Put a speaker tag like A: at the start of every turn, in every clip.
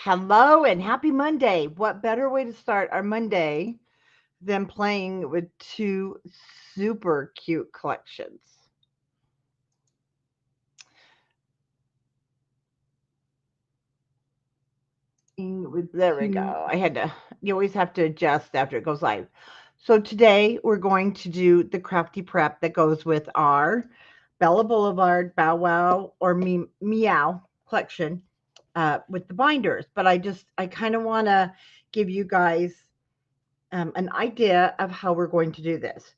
A: Hello and happy Monday. What better way to start our Monday than playing with two super cute collections? There we go. You always have to adjust after it goes live. So today we're going to do the crafty prep that goes with our Bella Boulevard, Bow Wow, or Meow collection with the binders. But I kind of want to give you guys an idea of how we're going to do this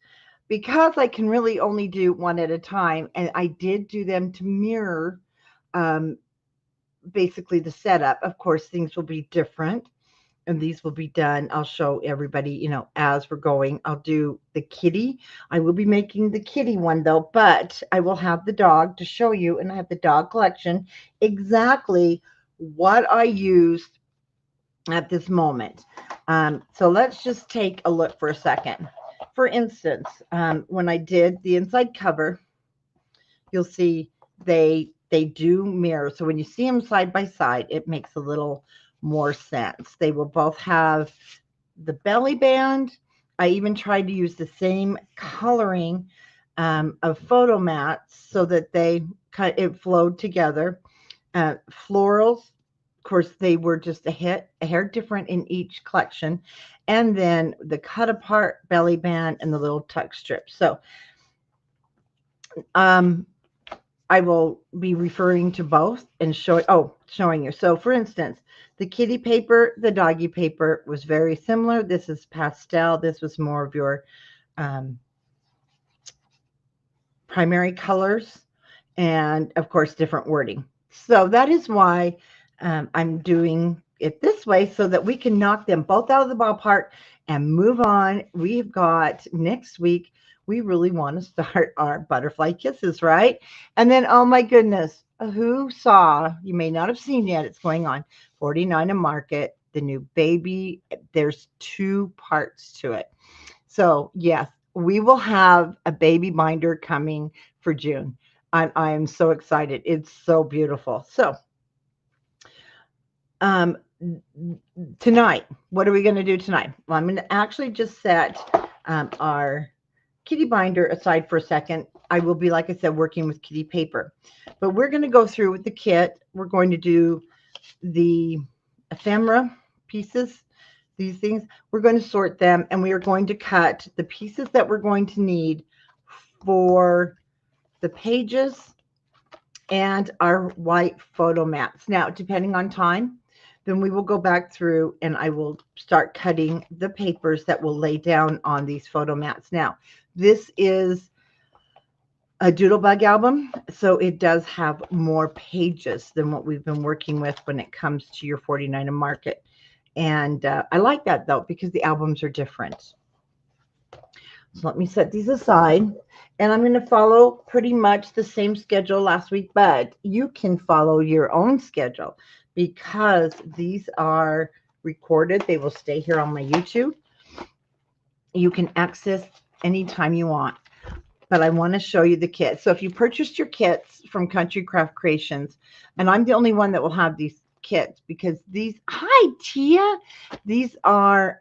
A: because I can really only do one at a time. And I did do them to mirror um, basically the setup. Of course, things will be different and these will be done. I'll show everybody, as we're going. I'll do the kitty. I will be making the kitty one though, but I will have the dog to show you, and I have the dog collection exactly what I used at this moment. So let's just take a look for a second. For instance, when I did the inside cover, you'll see they do mirror. So when you see them side by side, it makes a little more sense. They will both have the belly band. I even tried to use the same coloring of photo mats so that it flowed together. Florals, of course, they were just a hair different in each collection. And then the cut apart belly band and the little tuck strips. So I will be referring to both and showing you. So for instance, the kitty paper, the doggy paper was very similar. This is pastel. This was more of your primary colors and of course different wording. So that is why I'm doing it this way so that we can knock them both out of the ballpark and move on. We've got next week. We really want to start our butterfly kisses, right? And then, oh my goodness, who saw, you may not have seen yet, it's going on 49 a Market, the new baby. There's two parts to it. So yes, we will have a baby binder coming for June. I am so excited. It's so beautiful. So um, tonight, what are we going to do tonight? Well, I'm going to actually just set our kitty binder aside for a second. I will be, like I said, working with kitty paper. But we're going to go through with the kit. We're going to do the ephemera pieces, these things. We're going to sort them, and we are going to cut the pieces that we're going to need for the pages and our white photo mats. Now, depending on time, then we will go back through and I will start cutting the papers that will lay down on these photo mats. Now, this is a Doodlebug album, so it does have more pages than what we've been working with when it comes to your 49 a Market. And I like that, though, because the albums are different. So let me set these aside. And I'm going to follow pretty much the same schedule last week, but you can follow your own schedule because these are recorded. They will stay here on my YouTube. You can access anytime you want. But I want to show you the kit. So if you purchased your kits from Country Craft Creations, and I'm the only one that will have these kits because these, hi Tia, these are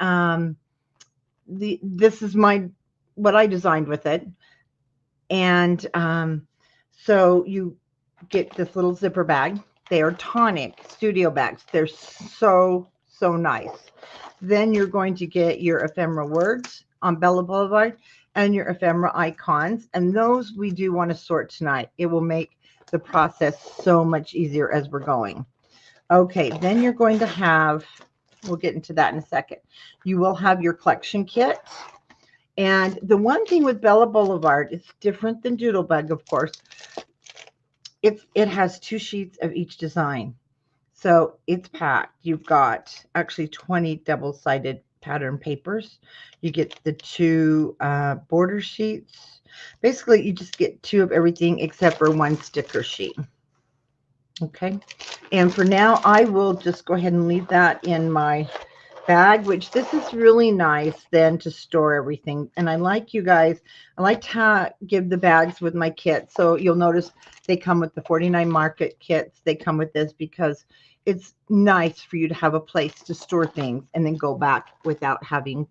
A: this is what I designed with it. And so you get this little zipper bag. They are Tonic studio bags. They're so nice. Then you're going to get your ephemera words on Bella Boulevard and your ephemera icons. And those we do want to sort tonight. It will make the process so much easier as we're going. Okay, then you're going to have, we'll get into that in a second. You will have your collection kit. And the one thing with Bella Boulevard, it's different than Doodlebug, of course. It has 2 sheets of each design. So it's packed. You've got actually 20 double-sided pattern papers. You get the 2 border sheets. Basically, you just get 2 of everything except for 1 sticker sheet. Okay. And for now, I will just go ahead and leave that in my bag, which this is really nice then to store everything. And I like you guys, I like to give the bags with my kit. So you'll notice they come with the 49 Market kits. They come with this because it's nice for you to have a place to store things and then go back without having,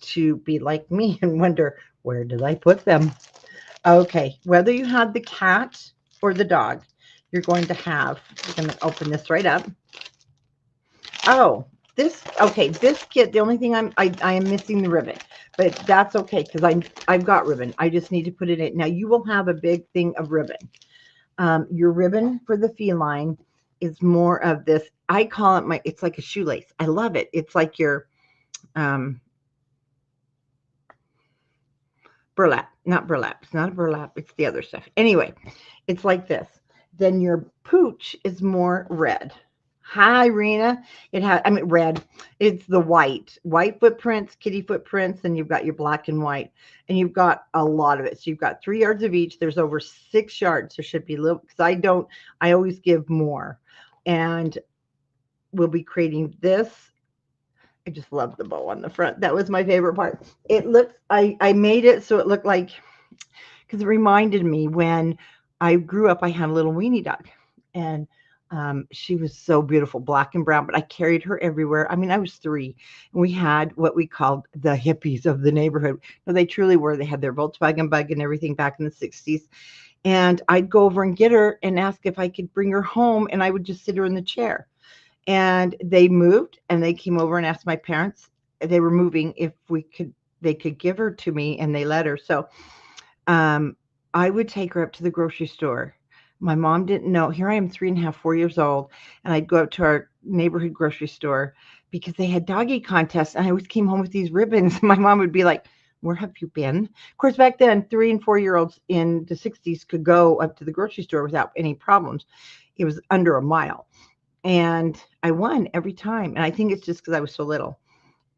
A: to be like me and wonder, where did I put them? Okay, whether you have the cat or the dog, you're going to open this right up. Oh, this kit, the only thing I am missing the ribbon, but that's okay because I've got ribbon. I just need to put it in. Now you will have a big thing of ribbon. Your ribbon for the feline is more of this. I call it it's like a shoelace. I love it. It's like your burlap, not burlap. It's not a burlap. It's the other stuff. Anyway, it's like this. Then your pooch is more red. Hi, Rena. Red. It's the white footprints, kitty footprints, and you've got your black and white, and you've got a lot of it. So you've got 3 yards of each. There's over 6 yards. There should be little, because I always give more. And we'll be creating this. I just love the bow on the front. That was my favorite part. I made it so it looked like, because it reminded me when I grew up, I had a little weenie dog, and she was so beautiful, black and brown, but I carried her everywhere. I mean, I was 3, and we had what we called the hippies of the neighborhood. No, they truly were. They had their Volkswagen bug and everything back in the 60s. And I'd go over and get her and ask if I could bring her home, and I would just sit her in the chair. And they moved, and they came over and asked my parents, they were moving, if they could give her to me, and they let her. So I would take her up to the grocery store. My mom didn't know. Here I am, 3.5, 4 years old, and I'd go up to our neighborhood grocery store because they had doggy contests, and I always came home with these ribbons. My mom would be like, where have you been? Of course, back then, 3 and 4 year olds in the 60s could go up to the grocery store without any problems. It was under a mile. And I won every time. And I think it's just because I was so little.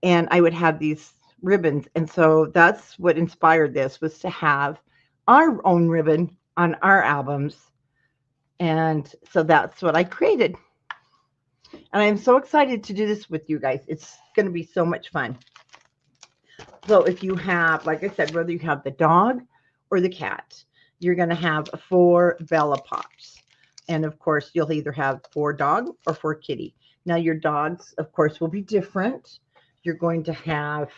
A: And I would have these ribbons. And so that's what inspired this, was to have our own ribbon on our albums. And so that's what I created. And I'm so excited to do this with you guys. It's going to be so much fun. So if you have, like I said, whether you have the dog or the cat, you're going to have 4 Bella Pops. And of course, you'll either have 4 dog or 4 kitty. Now your dogs, of course, will be different. You're going to have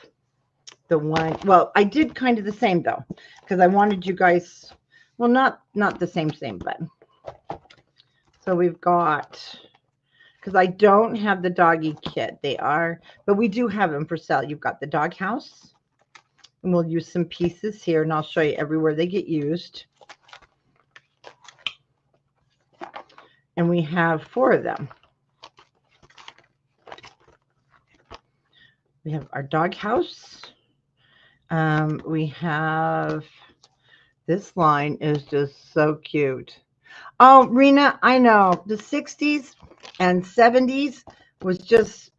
A: the one, well, I did kind of the same though, because I wanted you guys, well, not the same, but. So we've got, because I don't have the doggy kit. They are, but we do have them for sale. You've got the dog house, and we'll use some pieces here, and I'll show you everywhere they get used. And we have 4 of them. We have our dog house. We have, this line is just so cute. Oh, Rena, I know the 60s and 70s was just,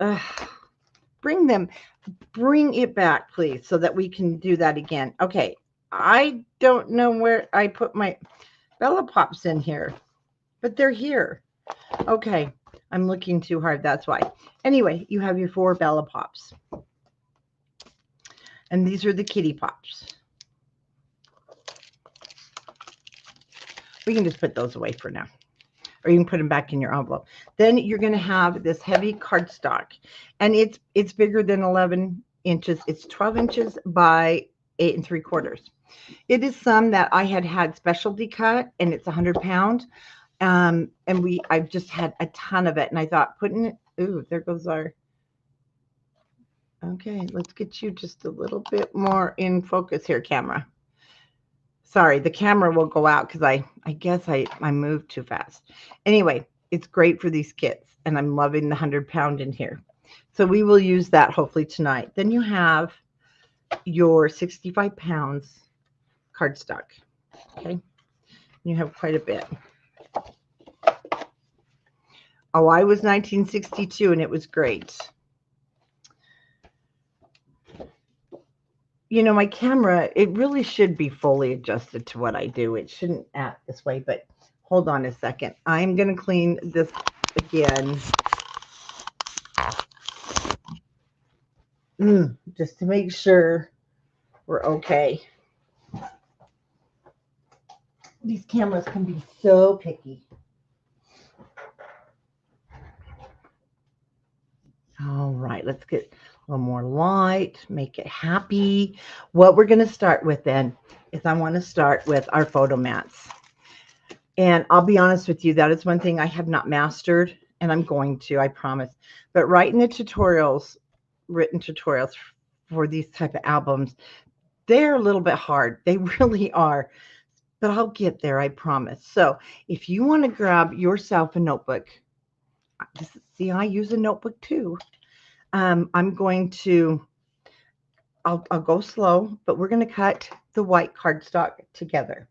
A: bring it back, please, so that we can do that again. Okay, I don't know where I put my Bella Pops in here, but they're here. Okay, I'm looking too hard, that's why. Anyway, you have your 4 Bella Pops. And these are the kitty pops. We can just put those away for now. Or you can put them back in your envelope. Then you're going to have this heavy cardstock. And it's bigger than 11 inches. It's 12 inches by 8 3/4. It is some that I had specialty cut, and it's 100 pound. And I've just had a ton of it. And I thought putting it, ooh, there goes our, okay, let's get you just a little bit more in focus here, camera. Sorry, the camera will go out because I guess I moved too fast. Anyway, it's great for these kits, and I'm loving the 100 pound in here. So we will use that hopefully tonight. Then you have your 65 pounds cardstock. Okay, you have quite a bit. Oh, I was 1962, and it was great. You know, my camera, it really should be fully adjusted to what I do. It shouldn't act this way, but hold on a second. I'm going to clean this again. just to make sure we're okay. These cameras can be so picky. All right, let's get a little more light, make it happy. What we're going to start with then is I want to start with our photo mats. And I'll be honest with you, that is one thing I have not mastered, and I'm going to, I promise. But writing the tutorials, written tutorials for these type of albums, they're a little bit hard. They really are. But I'll get there, I promise. So if you want to grab yourself a notebook, see, I use a notebook too. I'm going to, I'll go slow, but we're going to cut the white cardstock together.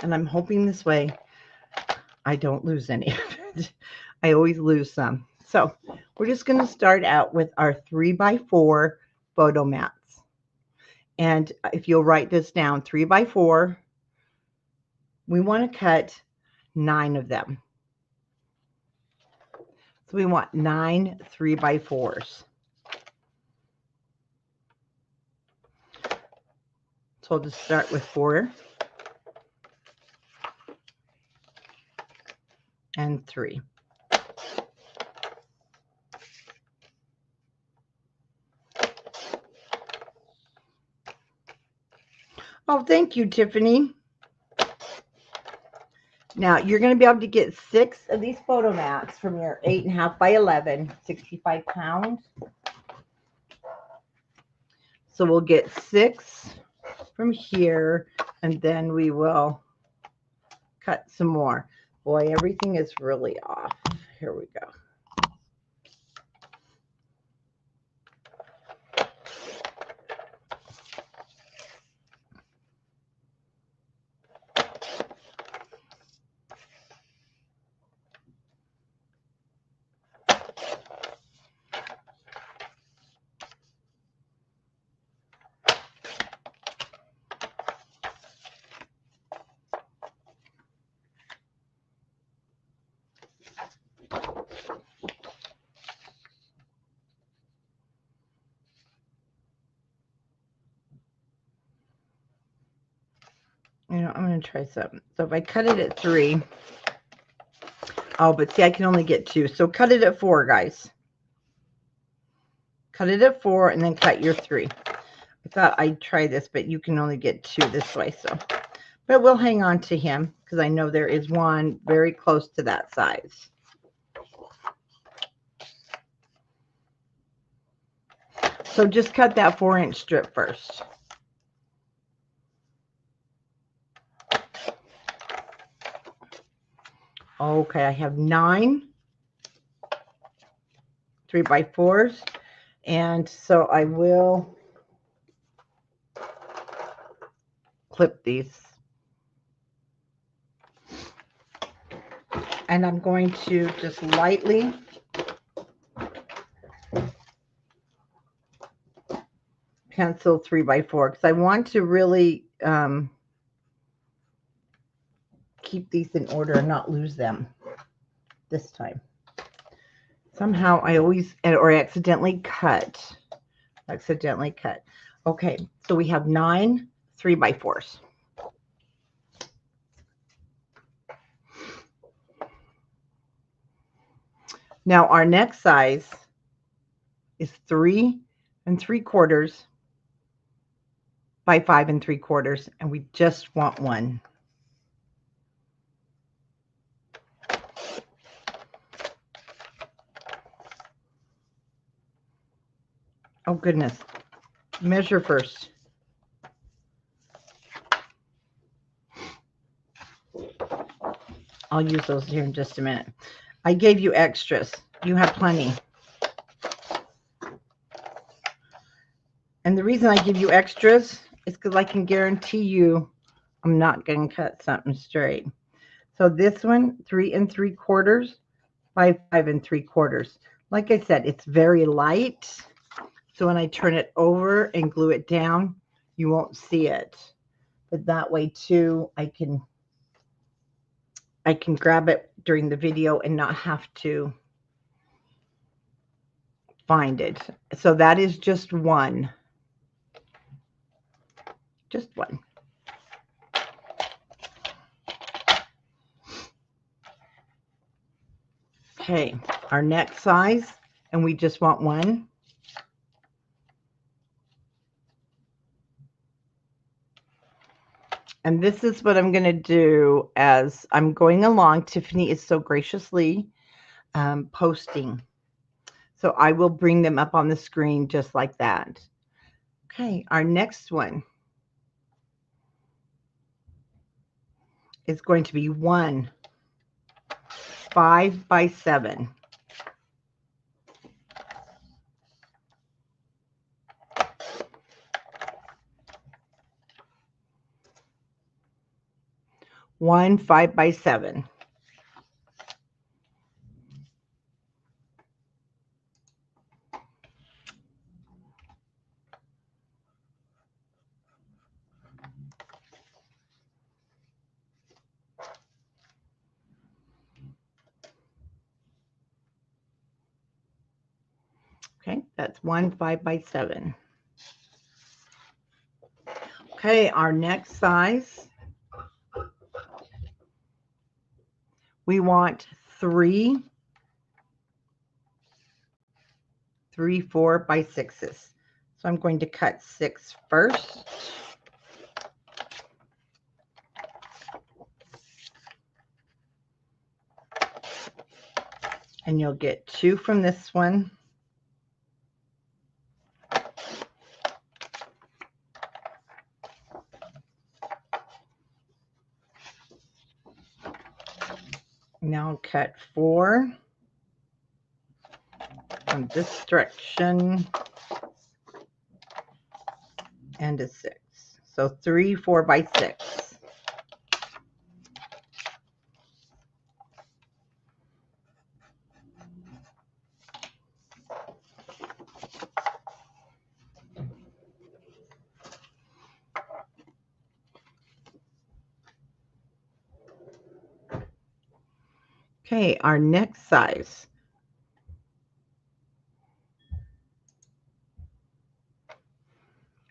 A: And I'm hoping this way I don't lose any of it. I always lose some. So we're just going to start out with our 3x4 photo mats. And if you'll write this down, 3x4, we want to cut 9 of them. So we want 9 3x4s. So I'll just start with 4 and 3. Oh, thank you, Tiffany. Now, you're going to be able to get 6 of these photo mats from your 8.5 by 11, 65 pounds. So we'll get 6 from here, and then we will cut some more. Boy, everything is really off. Here we go. You know, I'm going to try something. So if I cut it at 3, oh, but see, I can only get 2. So cut it at 4, guys. Cut it at 4 and then cut your 3. I thought I'd try this, but you can only get 2 this way. So, but we'll hang on to him because I know there is one very close to that size. So just cut that 4-inch strip first. Okay, I have 9 3x4s, and so I will clip these. And I'm going to just lightly pencil 3x4 because I want to really keep these in order and not lose them this time. Somehow I always, or accidentally cut. Okay, so we have 9 3x4s. Now our next size is 3 3/4 by 5 3/4, and we just want 1. Oh goodness, measure first. I'll use those here in just a minute. I gave you extras. You have plenty. And the reason I give you extras is because I can guarantee you I'm not going to cut something straight. So this one, 3 3/4 by 5 3/4. Like I said, it's very light. So when I turn it over and glue it down, you won't see it. But that way too, I can grab it during the video and not have to find it. So that is just one. Just one. Okay, our next size, and we just want one. And this is what I'm going to do as I'm going along. Tiffany is so graciously posting. So I will bring them up on the screen just like that. Okay, our next one is going to be 1 5 by 7. One 5 by 7. Okay, that's 1 5 by 7. Okay, our next size, we want 3 4 by 6s. So I'm going to cut 6 first. And you'll get 2 from this one. Now cut 4 from this direction and a 6. So 3 4 by 6. Okay, our next size.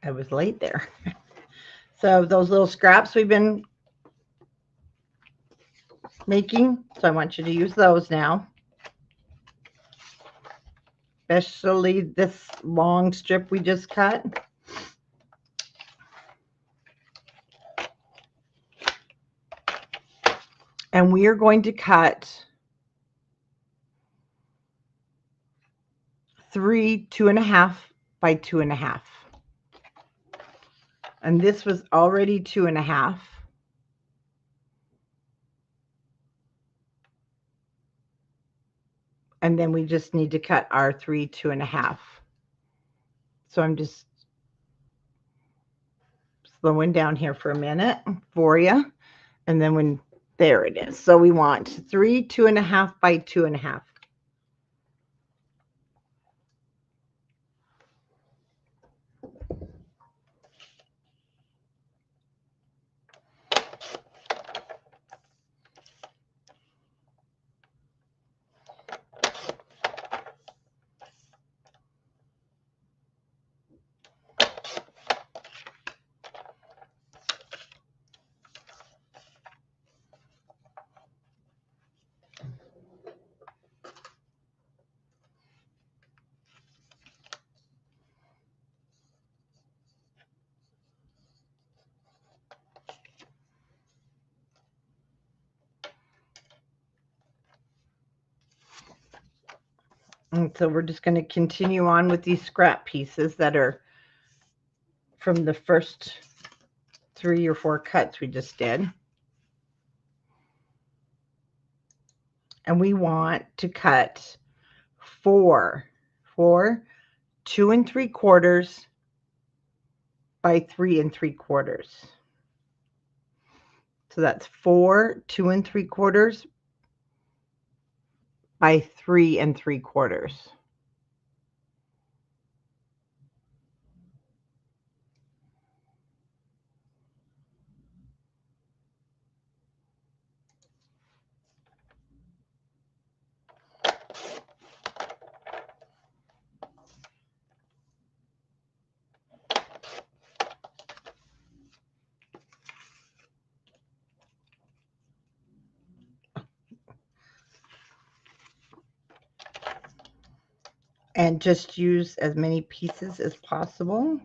A: I was late there. So those little scraps we've been making, so I want you to use those now. Especially this long strip we just cut. And we are going to cut 3 2.5 by 2.5. And this was already 2.5. And then we just need to cut our 3 2.5. So I'm just slowing down here for a minute for you. And then when, there it is. So we want 3 2.5 by 2.5. And so we're just going to continue on with these scrap pieces that are from the first 3 or 4 cuts we just did. And we want to cut 4 2 3/4 by 3 3/4. So that's 4 2 3/4 by 3 3/4. And just use as many pieces as possible.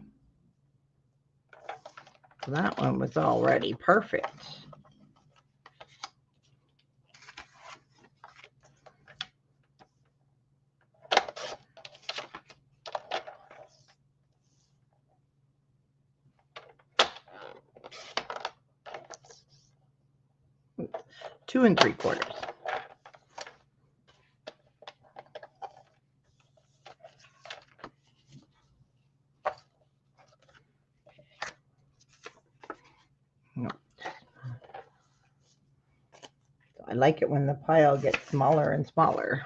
A: So that one was already perfect. Two and 3/4. I like it when the pile gets smaller and smaller.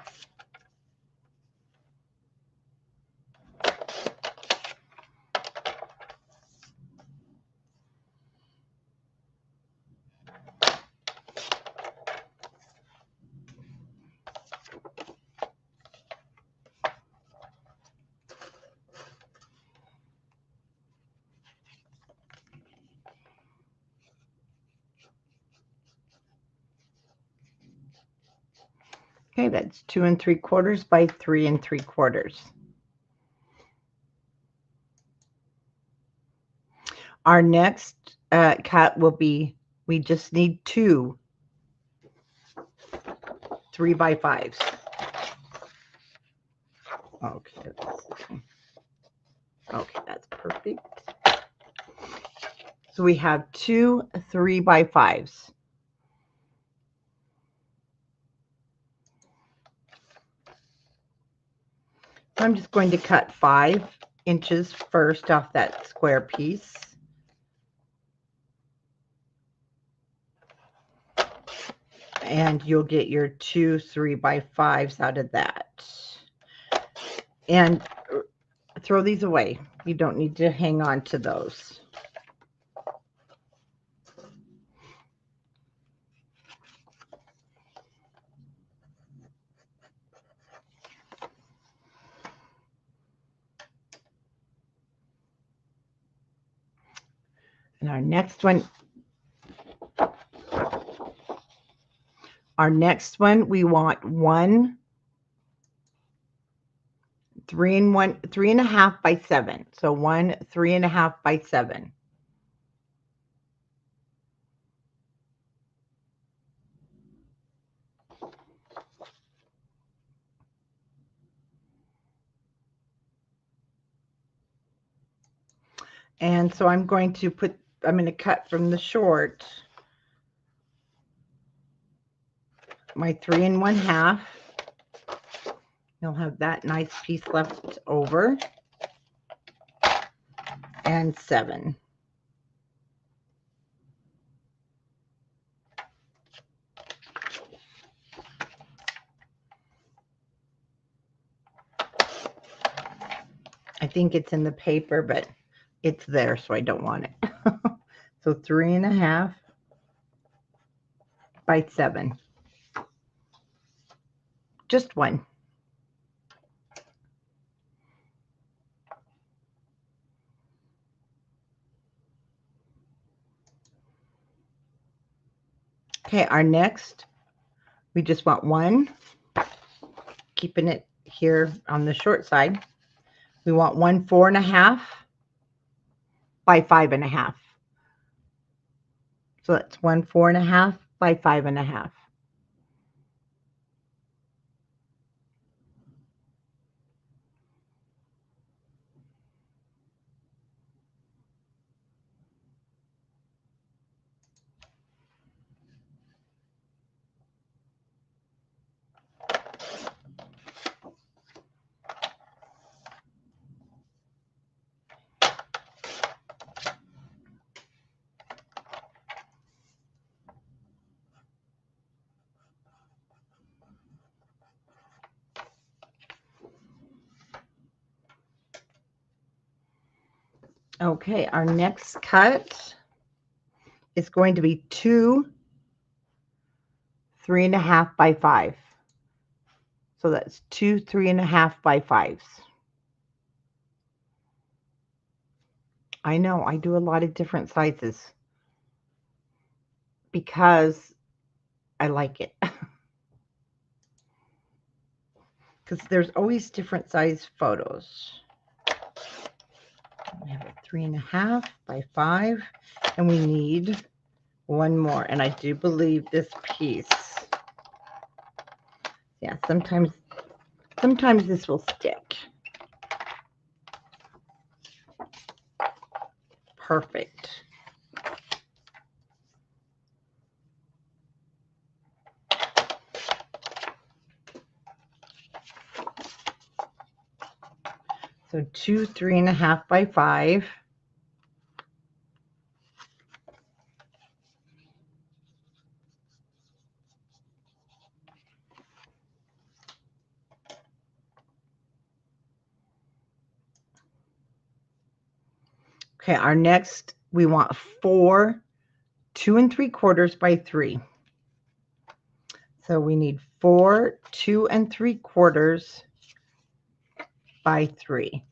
A: Okay, that's 2 3/4 by 3 3/4. Our next cut will be, we just need 2 3x5s. Okay. Okay, that's perfect. So we have 2 3x5s. I'm just going to cut 5 inches first off that square piece. And you'll get your 2 3x5s out of that. And throw these away. You don't need to hang on to those. And our next one, we want 1 3 3.5 by 7. So 1 3.5 by 7. And so I'm going to cut from the short my 3 1/2. You'll have that nice piece left over. And 7. I think it's in the paper, but it's there, so I don't want it. So 3.5 by 7. Just one. Okay, our next, we just want 1, keeping it here on the short side. We want 1 4.5 by 5.5. So that's 1 4.5 by 5.5. Okay, our next cut is going to be 2 3.5 by 5. So that's 2 3.5 by 5s. I know I do a lot of different sizes because I like it. because there's always different size photos. We have a 3.5 by 5, and we need one more. And I do believe this piece, yeah, sometimes this will stick. Perfect. So 2 3.5 by 5. Okay, our next, we want 4 2 3/4 by 3. So we need 4 2 3/4 by 3.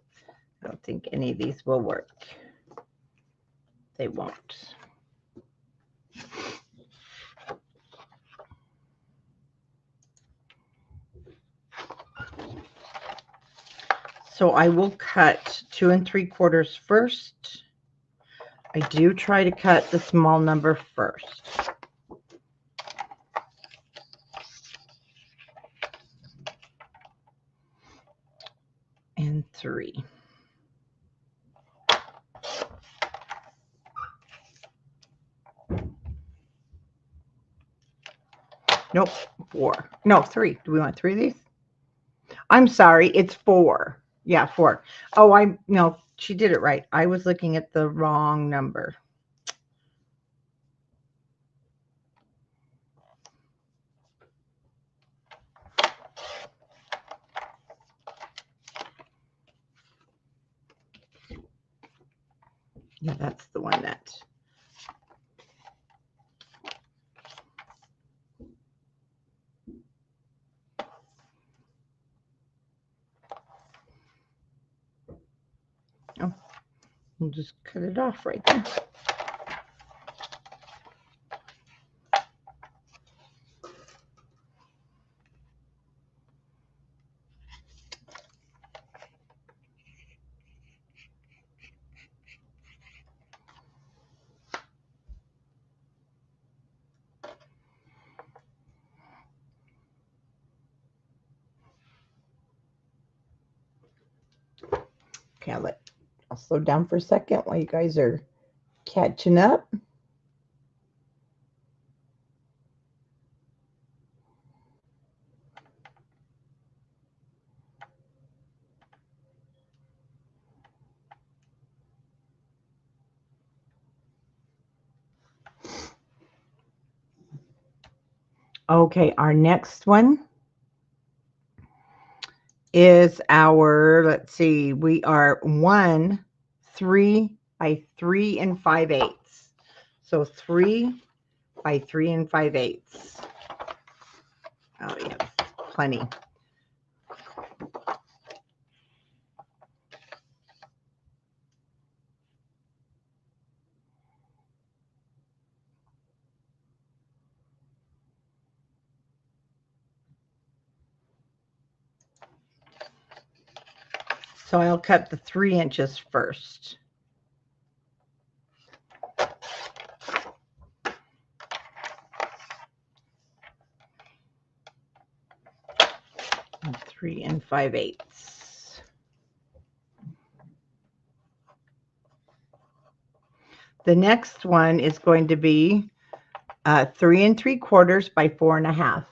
A: I don't think any of these will work. They won't. So I will cut 2 3/4 first. I do try to cut the small number first. And 3. Nope, 4. No, 3. Do we want 3 of these? I'm sorry, it's 4. Yeah, 4. Oh, no, she did it right. I was looking at the wrong number. Yeah, that's the one that. Oh, we'll just cut it off right there. Okay, I'll slow down for a second while you guys are catching up. Okay, our next one is our, let's see, we are 1 3 by 3 5/8. So 3 by 3 5/8. Oh yeah, plenty. So I'll cut the 3 inches first. And 3 5/8. The next one is going to be 3 3/4 by 4.5.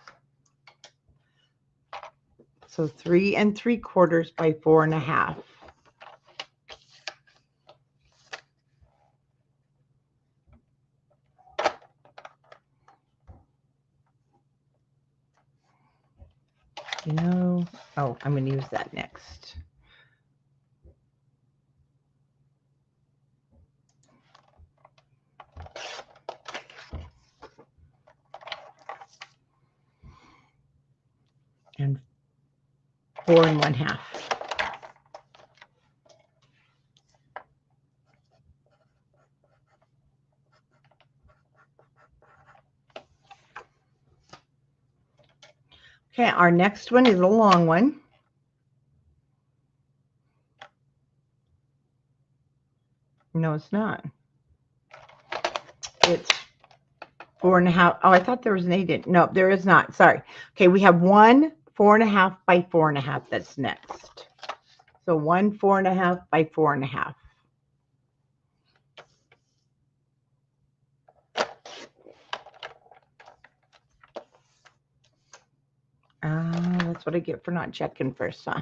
A: So 3 3/4 by 4.5. You know, oh, I'm going to use that next. And 4 1/2. Okay, our next one is a long one. No, it's not. It's 4.5. Oh, I thought there was an 8 inch. No, there is not. Sorry. Okay, we have one 4.5 by 4.5. That's next. So one 4.5 by 4.5. That's what I get for not checking first, huh?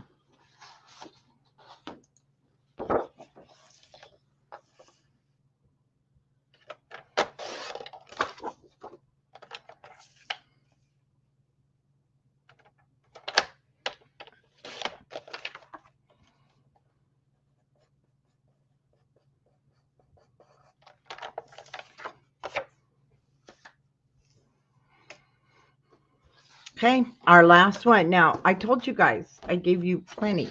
A: Okay, our last one. Now, I told you guys, I gave you plenty.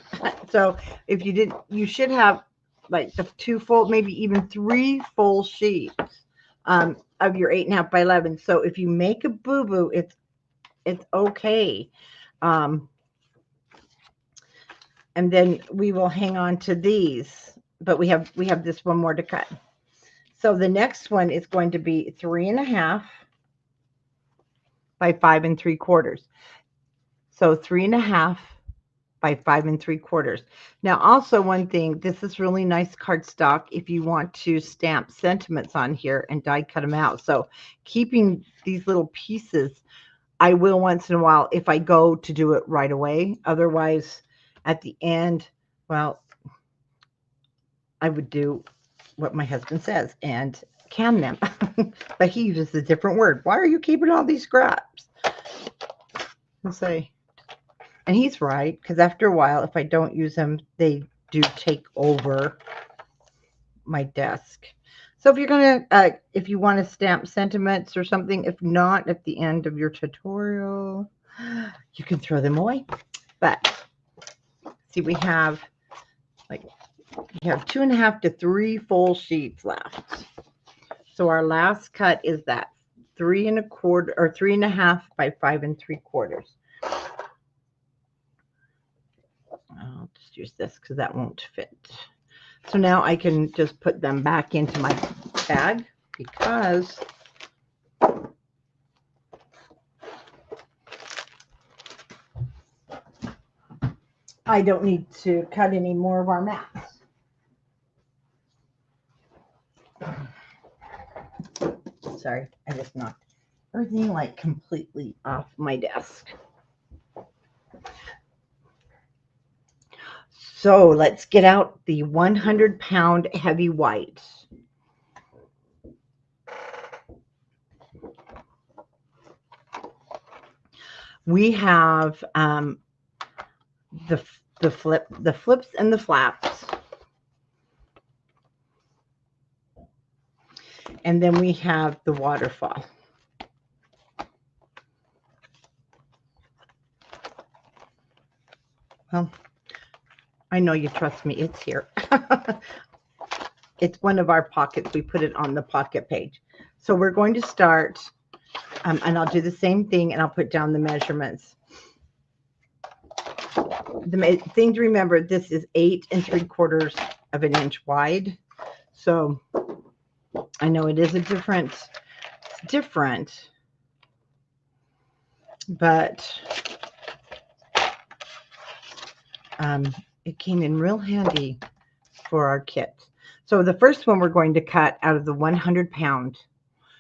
A: So if you didn't, you should have like the 2 full, maybe even 3 full sheets of your 8.5 by 11. So if you make a boo-boo, it's okay. And then we will hang on to these, but we have this one more to cut. So the next one is going to be 3.5 by 5 3/4. So 3.5 by 5 3/4. Now, also one thing, this is really nice cardstock if you want to stamp sentiments on here and die cut them out. So keeping these little pieces, I will once in a while if I go to do it right away. Otherwise, at the end, well, I would do what my husband says and can them. But he uses a different word. Why are you keeping all these scraps? I'll say, and he's right, because after a while, if I don't use them, they do take over my desk. So if you're going to, if you want to stamp sentiments or something, if not at the end of your tutorial, you can throw them away. But see, we have 2.5 to 3 full sheets left. So our last cut is that 3 1/4 or 3.5 by 5 3/4. I'll just use this because that won't fit. So now I can just put them back into my bag because I don't need to cut any more of our mats. Sorry, I just knocked everything like completely off my desk. So let's get out the 100-pound heavy white. We have the flips and the flaps. And then we have the waterfall. Well, I know you trust me. It's here. It's one of our pockets. We put it on the pocket page. So we're going to start, and I'll do the same thing, and I'll put down the measurements. The thing to remember, this is 8 3/4 of an inch wide. So I know it is a different, but it came in real handy for our kit. So the first one we're going to cut out of the 100-pound.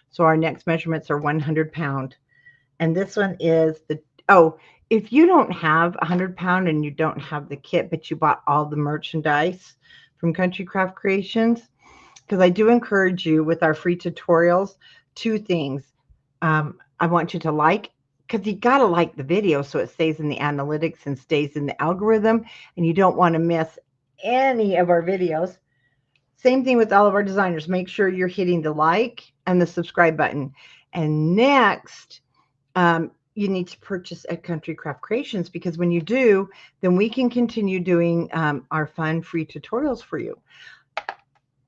A: So our next measurements are 100-pound. And this one is the, oh, if you don't have 100-pound and you don't have the kit, but you bought all the merchandise from Country Craft Creations, because I do encourage you with our free tutorials, 2 things. I want you to like, because you got to like the video so it stays in the analytics and stays in the algorithm, and you don't want to miss any of our videos. Same thing with all of our designers. Make sure you're hitting the like and the subscribe button. And next, you need to purchase at Country Craft Creations, because when you do, then we can continue doing our fun free tutorials for you.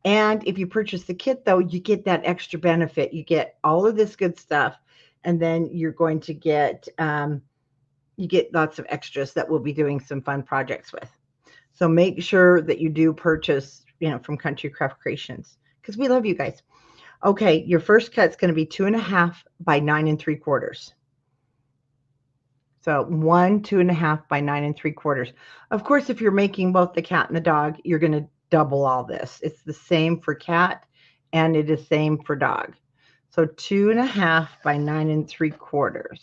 A: And if you purchase the kit, though, you get that extra benefit. You get all of this good stuff, and then you're going to get you get lots of extras that we'll be doing some fun projects with. So make sure that you do purchase from Country Craft Creations, because we love you guys. Okay, your first cut's going to be 2.5 by 9 3/4. So 2.5 by 9 3/4. Of course, if you're making both the cat and the dog, you're going to double all this. It's the same for cat and it is same for dog. So 2.5 by 9 3/4.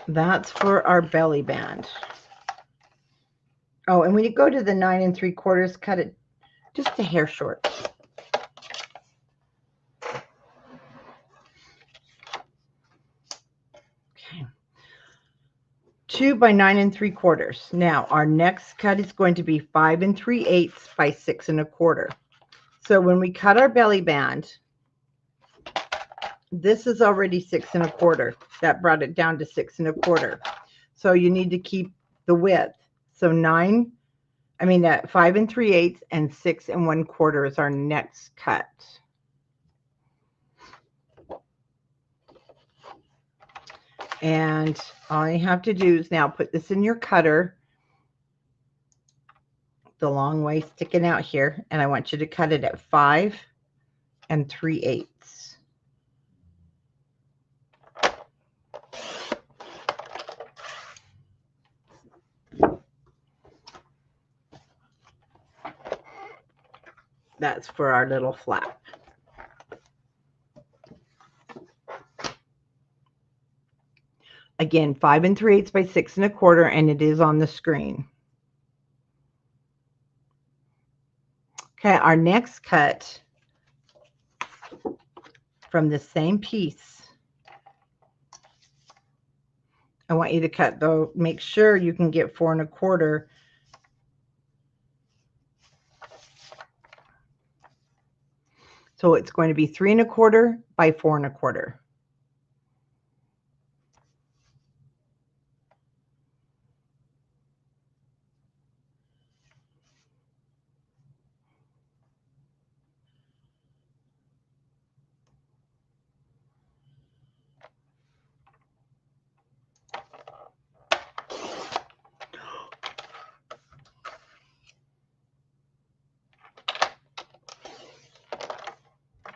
A: That's for our belly band. Oh, and when you go to the 9 3/4, cut it just a hair short. Okay. 2 by 9 3/4. Now our next cut is going to be 5 3/8 by 6 1/4. So when we cut our belly band, this is already 6 1/4. That brought it down to 6 1/4. So you need to keep the width. So 5 3/8 and 6 1/4 is our next cut. And all you have to do is now put this in your cutter, the long way sticking out here, and I want you to cut it at 5 3/8. That's for our little flap. Again, 5 3/8 by 6 1/4, and it is on the screen. Okay, our next cut from the same piece, I want you to cut, though, make sure you can get 4 1/4. So it's going to be 3 1/4 by 4 1/4.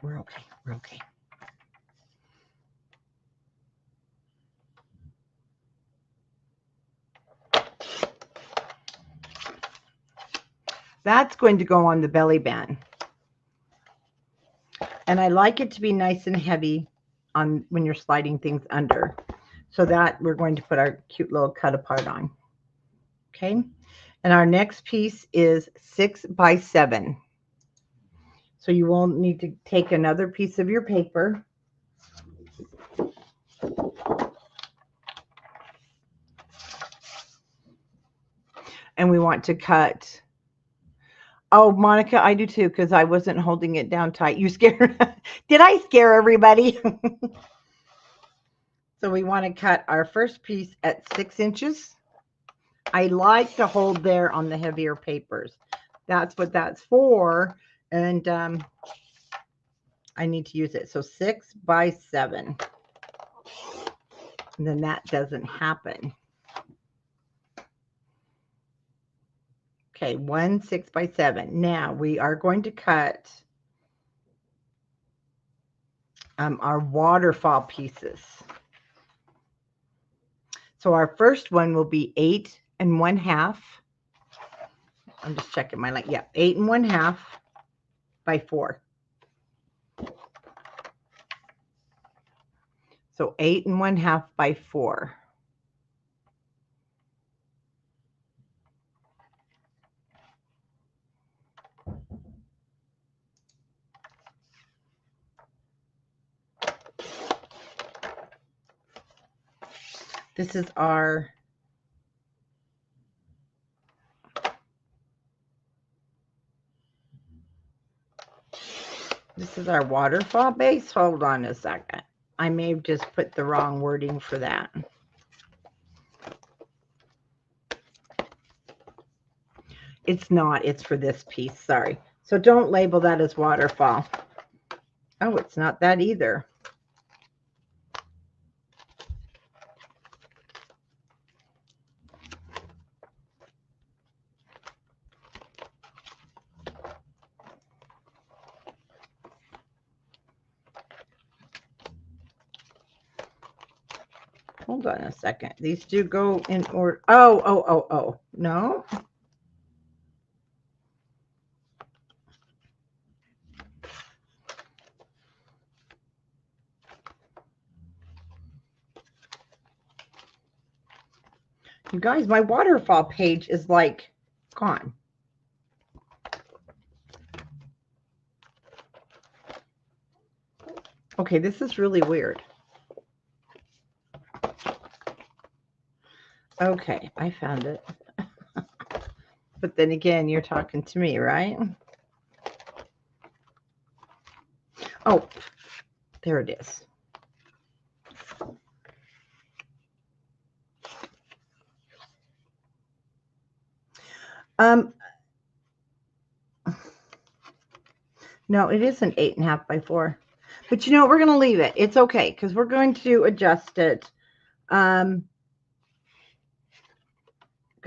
A: We're okay. We're okay. That's going to go on the belly band. And I like it to be nice and heavy on when you're sliding things under. So that we're going to put our cute little cut apart on. Okay. And our next piece is 6 by 7. So you will need to take another piece of your paper. And we want to cut. Oh, Monica, I do too, because I wasn't holding it down tight. You scared? Did I scare everybody? So we want to cut our first piece at 6 inches. I like to hold there on the heavier papers. That's what that's for. And I need to use it. So 6 by 7. And then that doesn't happen. Okay, 6 by 7. Now we are going to cut our waterfall pieces. So our first one will be 8 1/2. I'm just checking my length. Yeah, 8 1/2 by 4. So 8 1/2 by 4. This is our waterfall base. Hold on a second. I may have just put the wrong wording for that. It's not. It's for this piece. Sorry. So don't label that as waterfall. Oh, it's not that either. Hold on a second. These do go in order. Oh. No. You guys, my waterfall page is like gone. Okay, this is really weird. Okay, I found it. But then again, you're talking to me, right? Oh, there it is. No, it isn't 8.5 by 4. But you know what? We're going to leave it. It's okay because we're going to adjust it. Because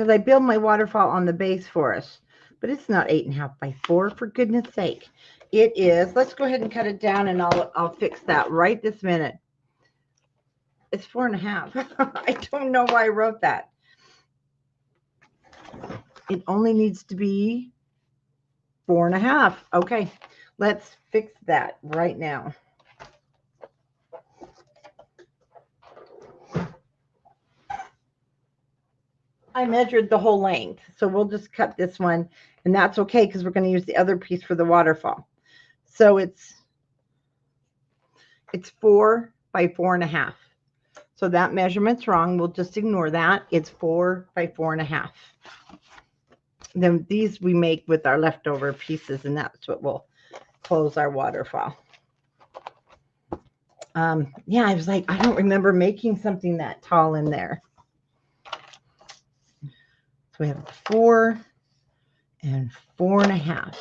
A: I build my waterfall on the base for us. But it's not 8.5 by 4, for goodness sake. It is. Let's go ahead and cut it down, and I'll fix that right this minute. It's 4.5. I don't know why I wrote that. It only needs to be 4.5. Okay, let's fix that right now. I measured the whole length, so we'll just cut this one, and that's okay because we're going to use the other piece for the waterfall. So it's 4 by 4.5. So that measurement's wrong. We'll just ignore that. It's 4 by 4.5. Then these we make with our leftover pieces, and that's what will close our waterfall. Yeah, I was like, I don't remember making something that tall in there. So we have 4 and 4.5.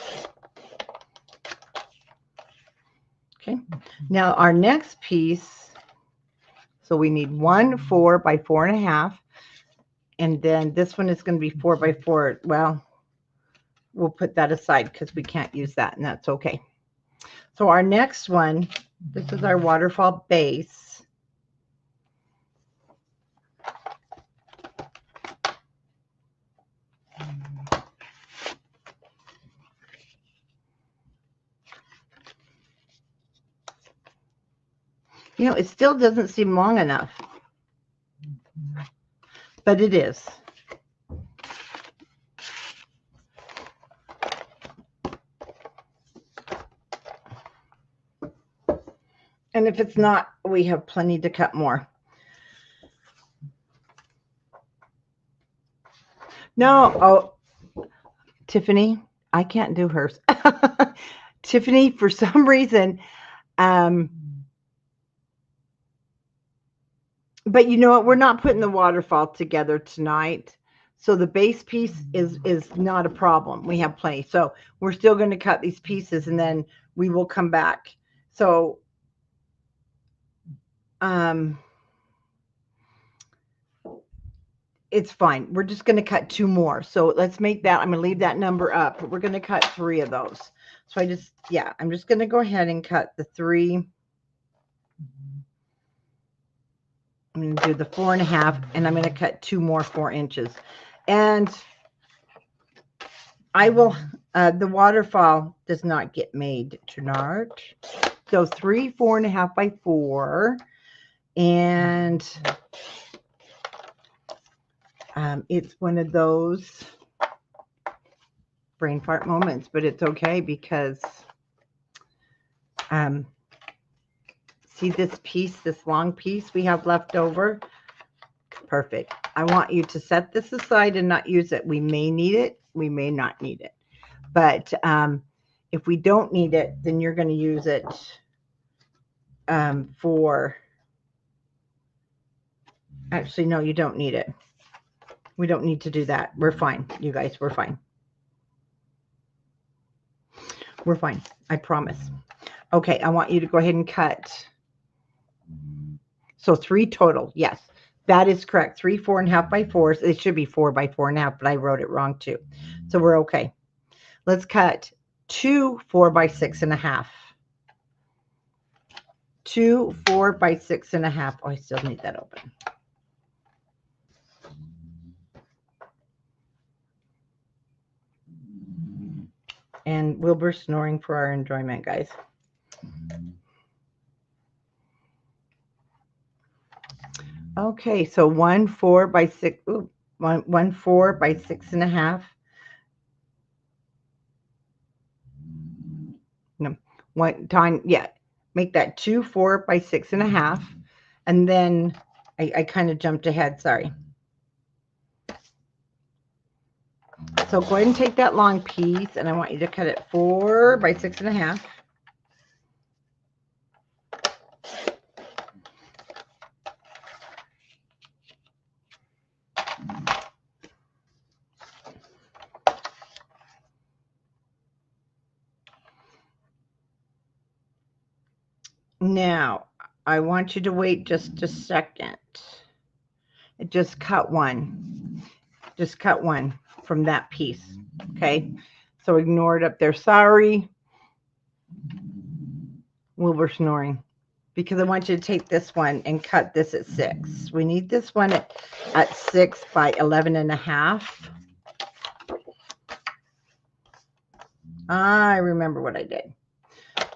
A: Okay, now our next piece, so we need 1 4 by 4.5, and then this one is going to be 4 by 4. Well, we'll put that aside because we can't use that, and that's okay. So our next one, this is our waterfall base. You know, it still doesn't seem long enough, but it is. And if it's not, we have plenty to cut more. No, oh, Tiffany, I can't do hers. Tiffany, for some reason, but you know what? We're not putting the waterfall together tonight. So the base piece is not a problem. We have plenty. So we're still going to cut these pieces, and then we will come back. So it's fine. We're just going to cut 2 more. So let's make that. I'm going to leave that number up. We're going to cut 3 of those. So I'm just going to go ahead and cut the 3. I'm going to do the 4.5, and I'm going to cut 2 more 4 inches. And I will, the waterfall does not get made tonight. So 3 4.5 by 4. And it's one of those brain fart moments, but it's okay because see this piece, this long piece we have left over? Perfect. I want you to set this aside and not use it. We may need it. We may not need it. But if we don't need it, then you're going to use it for... Actually, no, you don't need it. We don't need to do that. We're fine, you guys. We're fine. We're fine. I promise. Okay, I want you to go ahead and cut. So 3 total. Yes, that is correct. 3 4.5 by 4s. It should be 4 by 4.5, but I wrote it wrong too. So we're okay. Let's cut 2 4 by 6.5. 2 4 by 6.5. Oh, I still need that open. And Wilbur snoring for our enjoyment, guys. Okay, so 1 4 by 6. Ooh, 1 4 by 6.5. No, one time, yeah. Make that 2 4 by 6.5, and then I kind of jumped ahead. Sorry. So go ahead and take that long piece, and I want you to cut it 4 by 6.5. Now, I want you to wait just a second. Just cut one. Just cut one from that piece. Okay? So ignore it up there. Sorry. Wilbur snoring. Because I want you to take this one and cut this at 6. We need this one at 6 by 11.5. I remember what I did.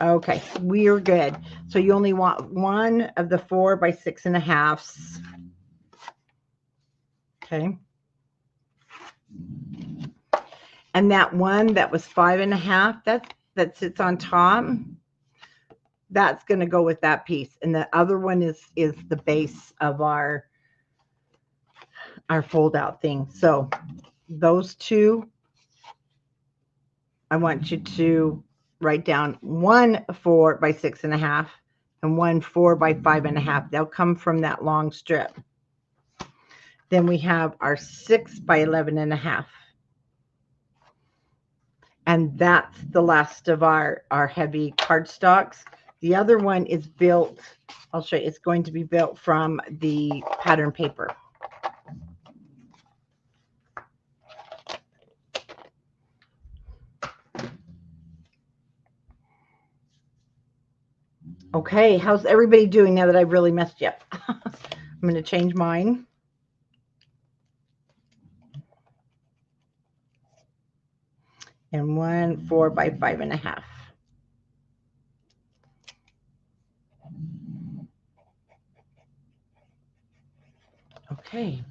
A: Okay, we're good. So you only want one of the 4 by 6.5. Okay. And that one that was 5.5, that sits on top, that's going to go with that piece. And the other one is the base of our fold out thing. So those two, I want you to write down 1 4 by 6.5 and 1 4 by 5.5. They'll come from that long strip. Then we have our 6 by 11.5. And that's the last of our heavy cardstocks. The other one is built, I'll show you, it's going to be built from the pattern paper. Okay, how's everybody doing now that I've really messed you up? I'm going to change mine. And 1 4 by 5.5. Okay.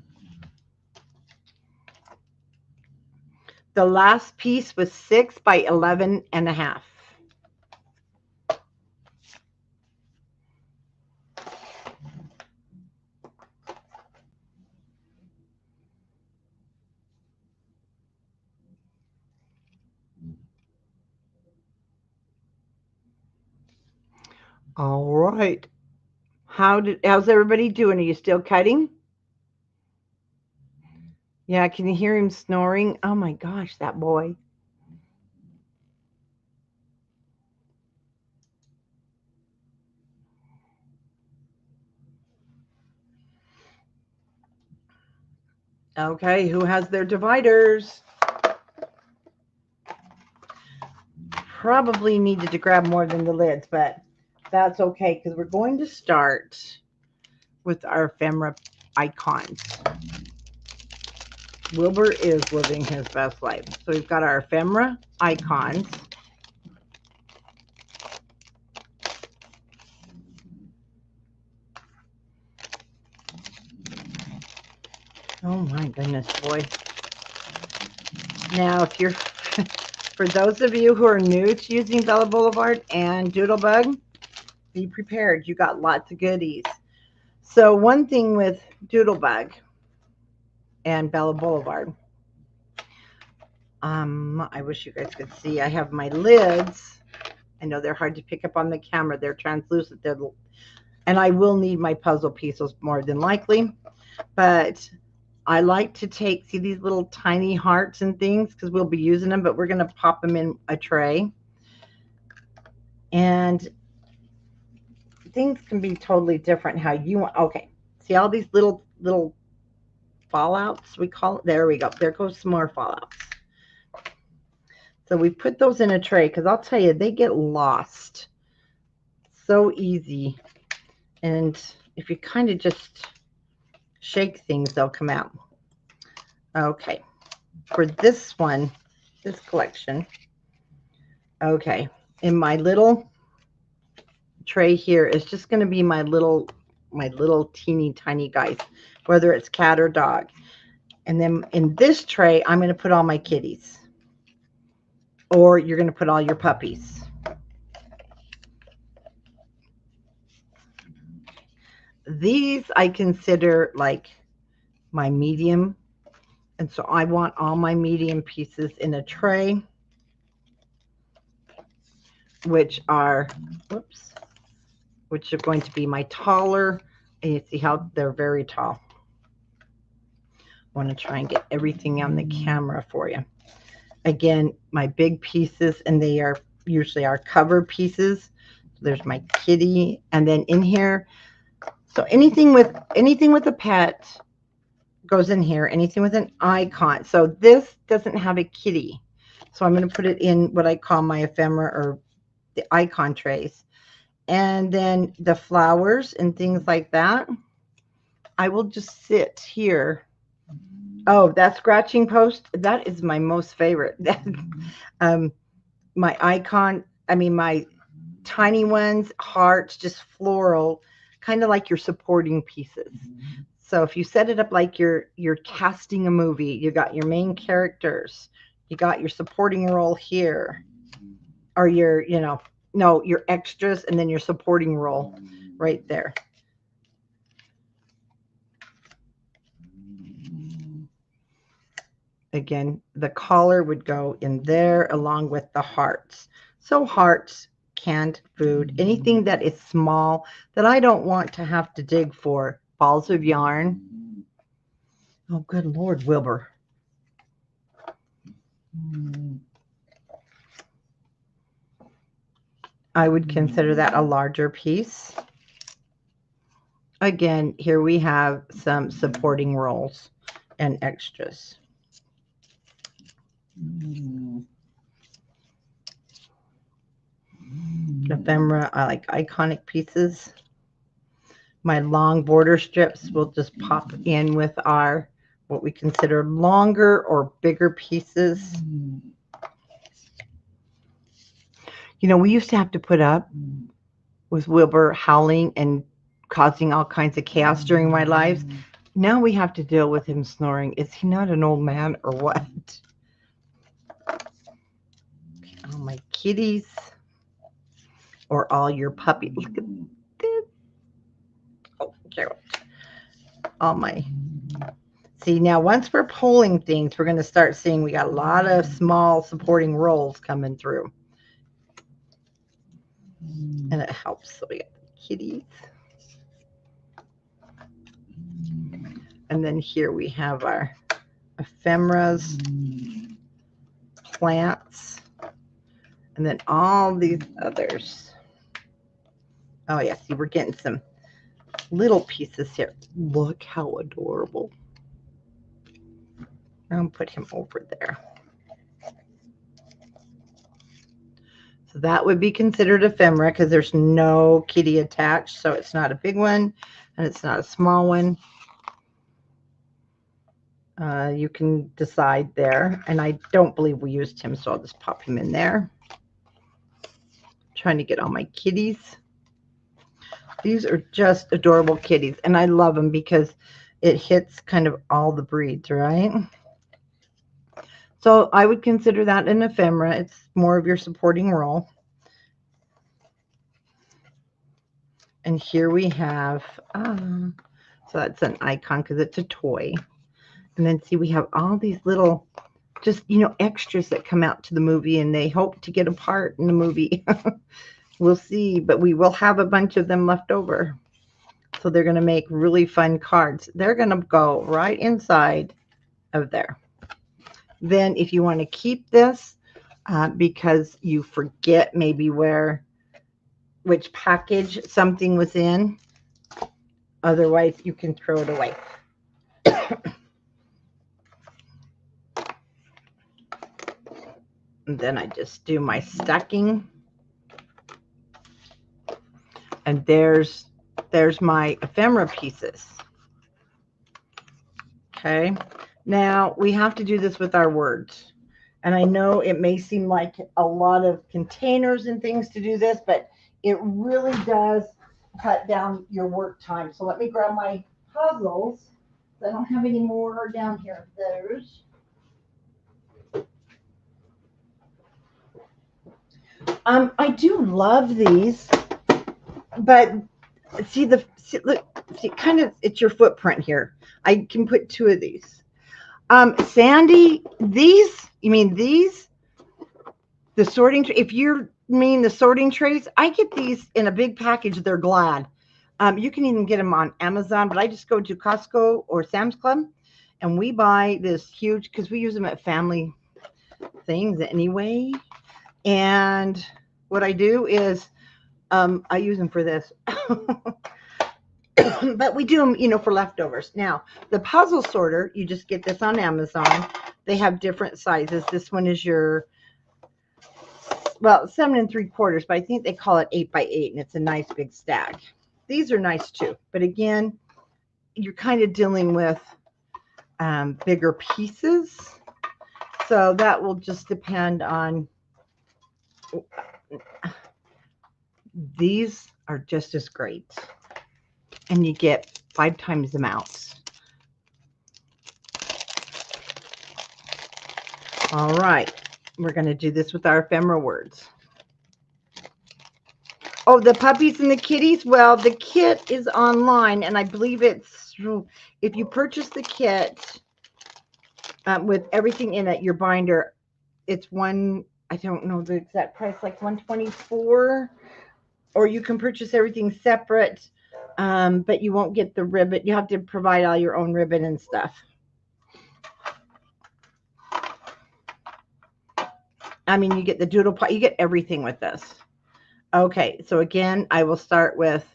A: The last piece was 6 by 11.5. All right. How's everybody doing? Are you still cutting? Yeah, can you hear him snoring? Oh my gosh, that boy. Okay, who has their dividers? Probably needed to grab more than the lids, but that's okay because we're going to start with our ephemera icons. Wilbur is living his best life. So we've got our ephemera icons. Oh my goodness, boy. Now, if you're, for those of you who are new to using Bella Boulevard and Doodlebug, be prepared. You got lots of goodies. So one thing with Doodlebug and Bella Boulevard, I wish you guys could see. I have my lids. I know they're hard to pick up on the camera. They're translucent. And I will need my puzzle pieces more than likely. But I like to take, see these little tiny hearts and things because we'll be using them, but we're going to pop them in a tray. And things can be totally different how you want. Okay, see all these little fallouts, we call it. There we go. There goes some more fallouts. So we put those in a tray because I'll tell you, they get lost so easy. And if you kind of just shake things, they'll come out. Okay, for this one, this collection, Okay, in my little tray here is just going to be my little teeny tiny guys, whether it's cat or dog. And then in this tray, I'm going to put all my kitties, or you're going to put all your puppies. These I consider like my medium, and so I want all my medium pieces in a tray, which are, whoops, which are going to be my taller, and you see how they're very tall. I want to try and get everything on the camera for you. Again, my big pieces, and they are usually our cover pieces. There's my kitty, and then in here, so anything with a pet goes in here, anything with an icon. So this doesn't have a kitty, so I'm going to put it in what I call my ephemera or the icon trays. And then the flowers and things like that, I will just sit here. Oh, that scratching post, that is my most favorite. My icon, I mean my tiny ones, hearts, just floral, kind of like your supporting pieces. So if you set it up like you're casting a movie, you got your main characters, you got your supporting role here, or your, no, your extras, and then your supporting role right there. Again, the collar would go in there along with the hearts. So hearts, canned food, anything that is small that I don't want to have to dig for. Balls of yarn. Oh, good Lord, Wilbur. I would consider that a larger piece. Again, here we have some supporting rolls and extras. Ephemera, I like iconic pieces. My long border strips will just pop in with our, what we consider longer or bigger pieces. You know, we used to have to put up with Wilbur howling and causing all kinds of chaos during my lives. Now we have to deal with him snoring. Is he not an old man or what? All my kitties, or all your puppies. Look at this. Oh, cute. All my. See, now once we're pulling things, we're going to start seeing we got a lot of small supporting rolls coming through. And it helps. So we got the kitties. And then here we have our ephemeras, plants, and then all these others. Oh, yeah, see, we're getting some little pieces here. Look how adorable. I'm going to put him over there. So that would be considered ephemera because there's no kitty attached. So it's not a big one and it's not a small one. You can decide there. And I don't believe we used him, so I'll just pop him in there. Trying to get all my kitties. These are just adorable kitties, and I love them because it hits kind of all the breeds, right? So I would consider that an ephemera. It's more of your supporting role. And here we have, so that's an icon because it's a toy. And then see, we have all these little, just, extras that come out to the movie, and they hope to get a part in the movie. We'll see, but we will have a bunch of them left over. So they're going to make really fun cards. They're going to go right inside of there. Then if you want to keep this because you forget maybe which package something was in, otherwise you can throw it away. And then I just do my stacking. And there's my ephemera pieces. Okay. Now we have to do this with our words. And I know it may seem like a lot of containers and things to do this, but it really does cut down your work time. So let me grab my puzzles. I don't have any more down here of those. I do love these, but see, kind of, it's your footprint here. I can put two of these. Sandy, you mean these? The sorting, if you mean the sorting trays, I get these in a big package. They're Glad. You can even get them on Amazon, but I just go to Costco or Sam's Club, and we buy this huge, because we use them at family things anyway. And what I do is I use them for this. But we do them, for leftovers. Now, the puzzle sorter, you just get this on Amazon. They have different sizes. This one is your, well, 7 3/4, but I think they call it 8 by 8, and it's a nice big stack. These are nice too, but again, you're kind of dealing with bigger pieces, so that will just depend on. These are just as great, and you get 5 times the amounts. All right, we're going to do this with our ephemera words. Oh, the puppies and the kitties. Well, the kit is online, and I believe it's, if you purchase the kit with everything in it, your binder, it's I don't know the exact price, like $124, or you can purchase everything separate, but you won't get the ribbon. You have to provide all your own ribbon and stuff. I mean, you get the doodle pot, you get everything with this. Okay, so again, I will start with,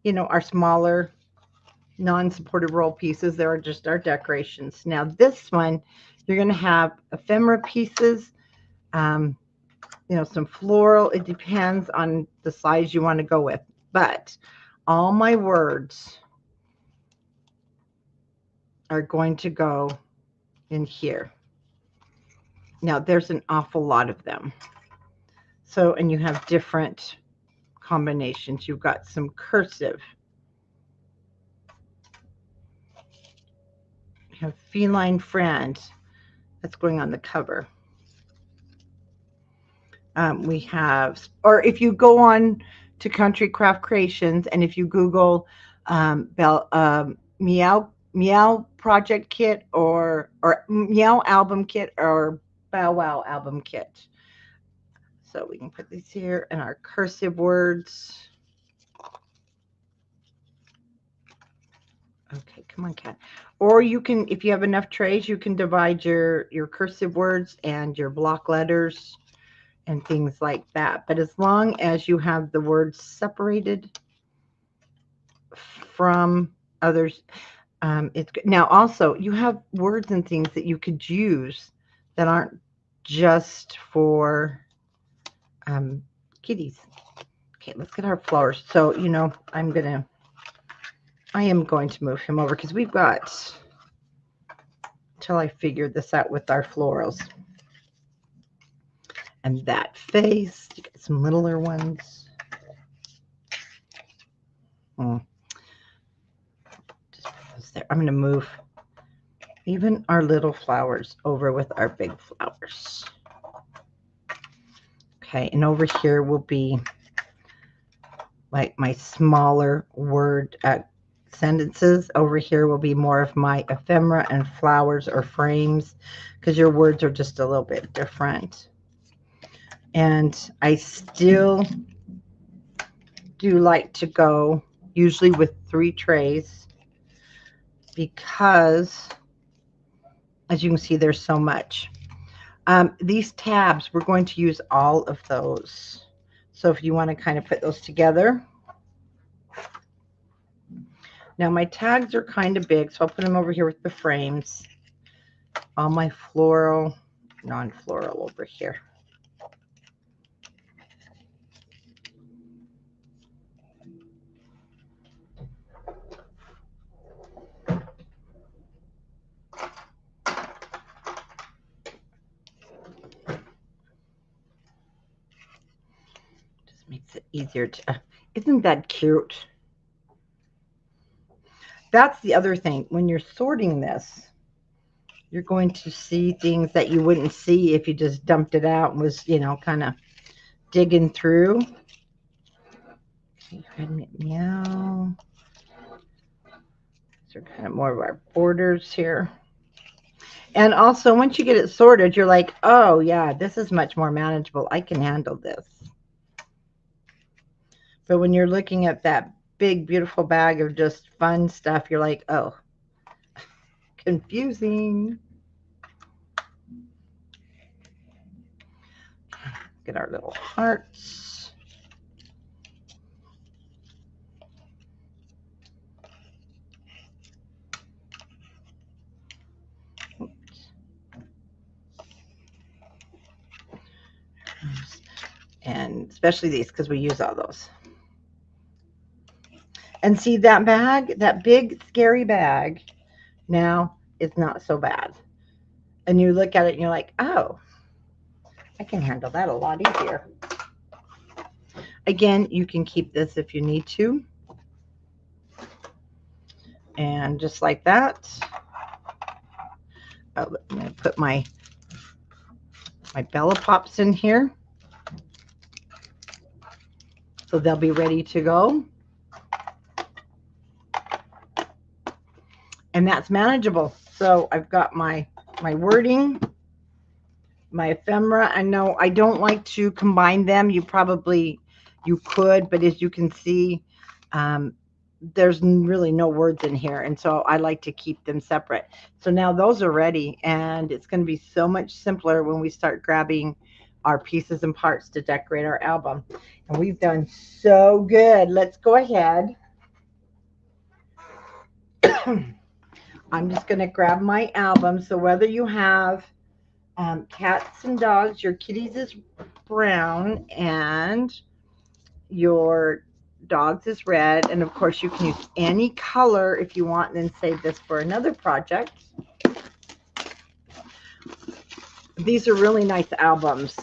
A: our smaller non-supportive roll pieces. There are just our decorations. Now this one, you're going to have ephemera pieces, some floral. It depends on the size you want to go with, but all my words are going to go in here. Now there's an awful lot of them. So, and you have different combinations. You've got some cursive. You have feline friend. That's going on the cover. We have, or if you go on to Country Craft Creations, and if you Google Meow project kit, or Meow album kit, or Bow Wow album kit. So we can put these here in our cursive words. Okay, come on, cat. Or you can, if you have enough trays, you can divide your cursive words and your block letters and things like that. But as long as you have the words separated from others, it's good. Now also, you have words and things that you could use that aren't just for kitties. Okay, let's get our flowers. So, I am going to move him over because we've got till I figure this out with our florals. And that face, you get some littler ones. Just put those there. I'm going to move even our little flowers over with our big flowers. Okay, and over here will be like my smaller word sentences. Over here will be more of my ephemera and flowers or frames, because your words are just a little bit different. And I still do like to go usually with 3 trays, because as you can see, there's so much. These tabs, we're going to use all of those. So if you want to kind of put those together. Now my tags are kind of big, so I'll put them over here with the frames. All my floral, non-floral over here. Makes it easier to, isn't that cute? That's the other thing. When you're sorting this, you're going to see things that you wouldn't see if you just dumped it out and was, you know, kind of digging through. Meow. These are kind of more of our borders here. And also, once you get it sorted, you're like, oh, yeah, this is much more manageable. I can handle this. But when you're looking at that big, beautiful bag of just fun stuff, you're like, oh, confusing. Get our little hearts. Oops. And especially these, because we use all those. And see that bag, that big scary bag, now it's not so bad. And you look at it and you're like, oh, I can handle that a lot easier. Again, you can keep this if you need to. And just like that, I'm going to put my Bella Pops in here. So they'll be ready to go. And that's manageable. So I've got my wording, my ephemera. I know I don't like to combine them. You could, but as you can see, there's really no words in here. And so I like to keep them separate. So now those are ready, and it's going to be so much simpler when we start grabbing our pieces and parts to decorate our album. And we've done so good. Let's go ahead. I'm just going to grab my album. So whether you have cats and dogs, your kitties is brown and your dogs is red. And of course you can use any color if you want, and then save this for another project. These are really nice albums.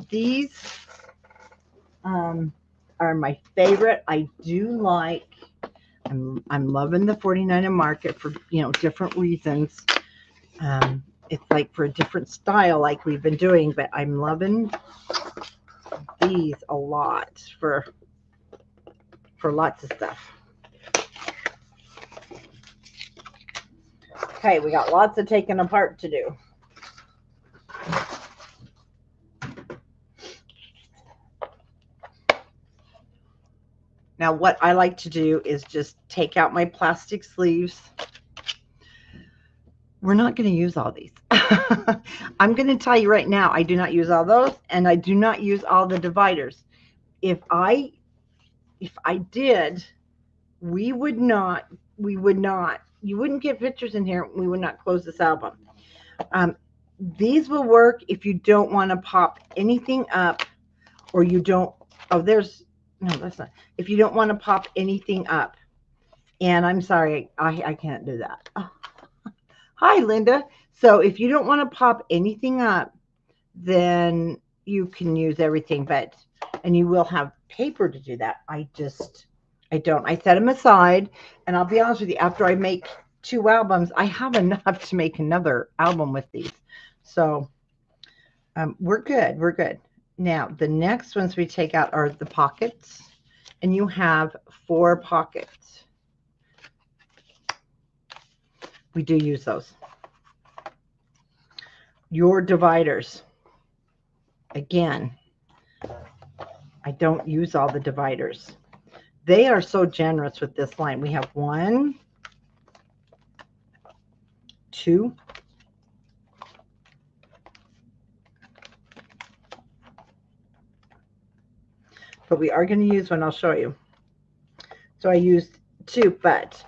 A: These are my favorite. I do like, I'm loving the 49 Market for, you know, different reasons. It's like for a different style like we've been doing, but I'm loving these a lot for lots of stuff. Okay, we got lots of taking apart to do. Now what I like to do is just take out my plastic sleeves. We're not going to use all these. I'm going to tell you right now, I do not use all those, and I do not use all the dividers. If I did, you wouldn't get pictures in here. We would not close this album. These will work if you don't want to pop anything up, or you don't, that's not, if you don't want to pop anything up. And I'm sorry, I can't do that. Oh. Hi, Linda. So if you don't want to pop anything up, then you can use everything, and you will have paper to do that. I don't. I set them aside, and I'll be honest with you, after I make 2 albums, I have enough to make another album with these. So we're good. We're good. Now, the next ones we take out are the pockets, and you have 4 pockets. We do use those. Your dividers. Again, I don't use all the dividers. They are so generous with this line. We have 1, 2, but we are going to use one. I'll show you. So I used 2, but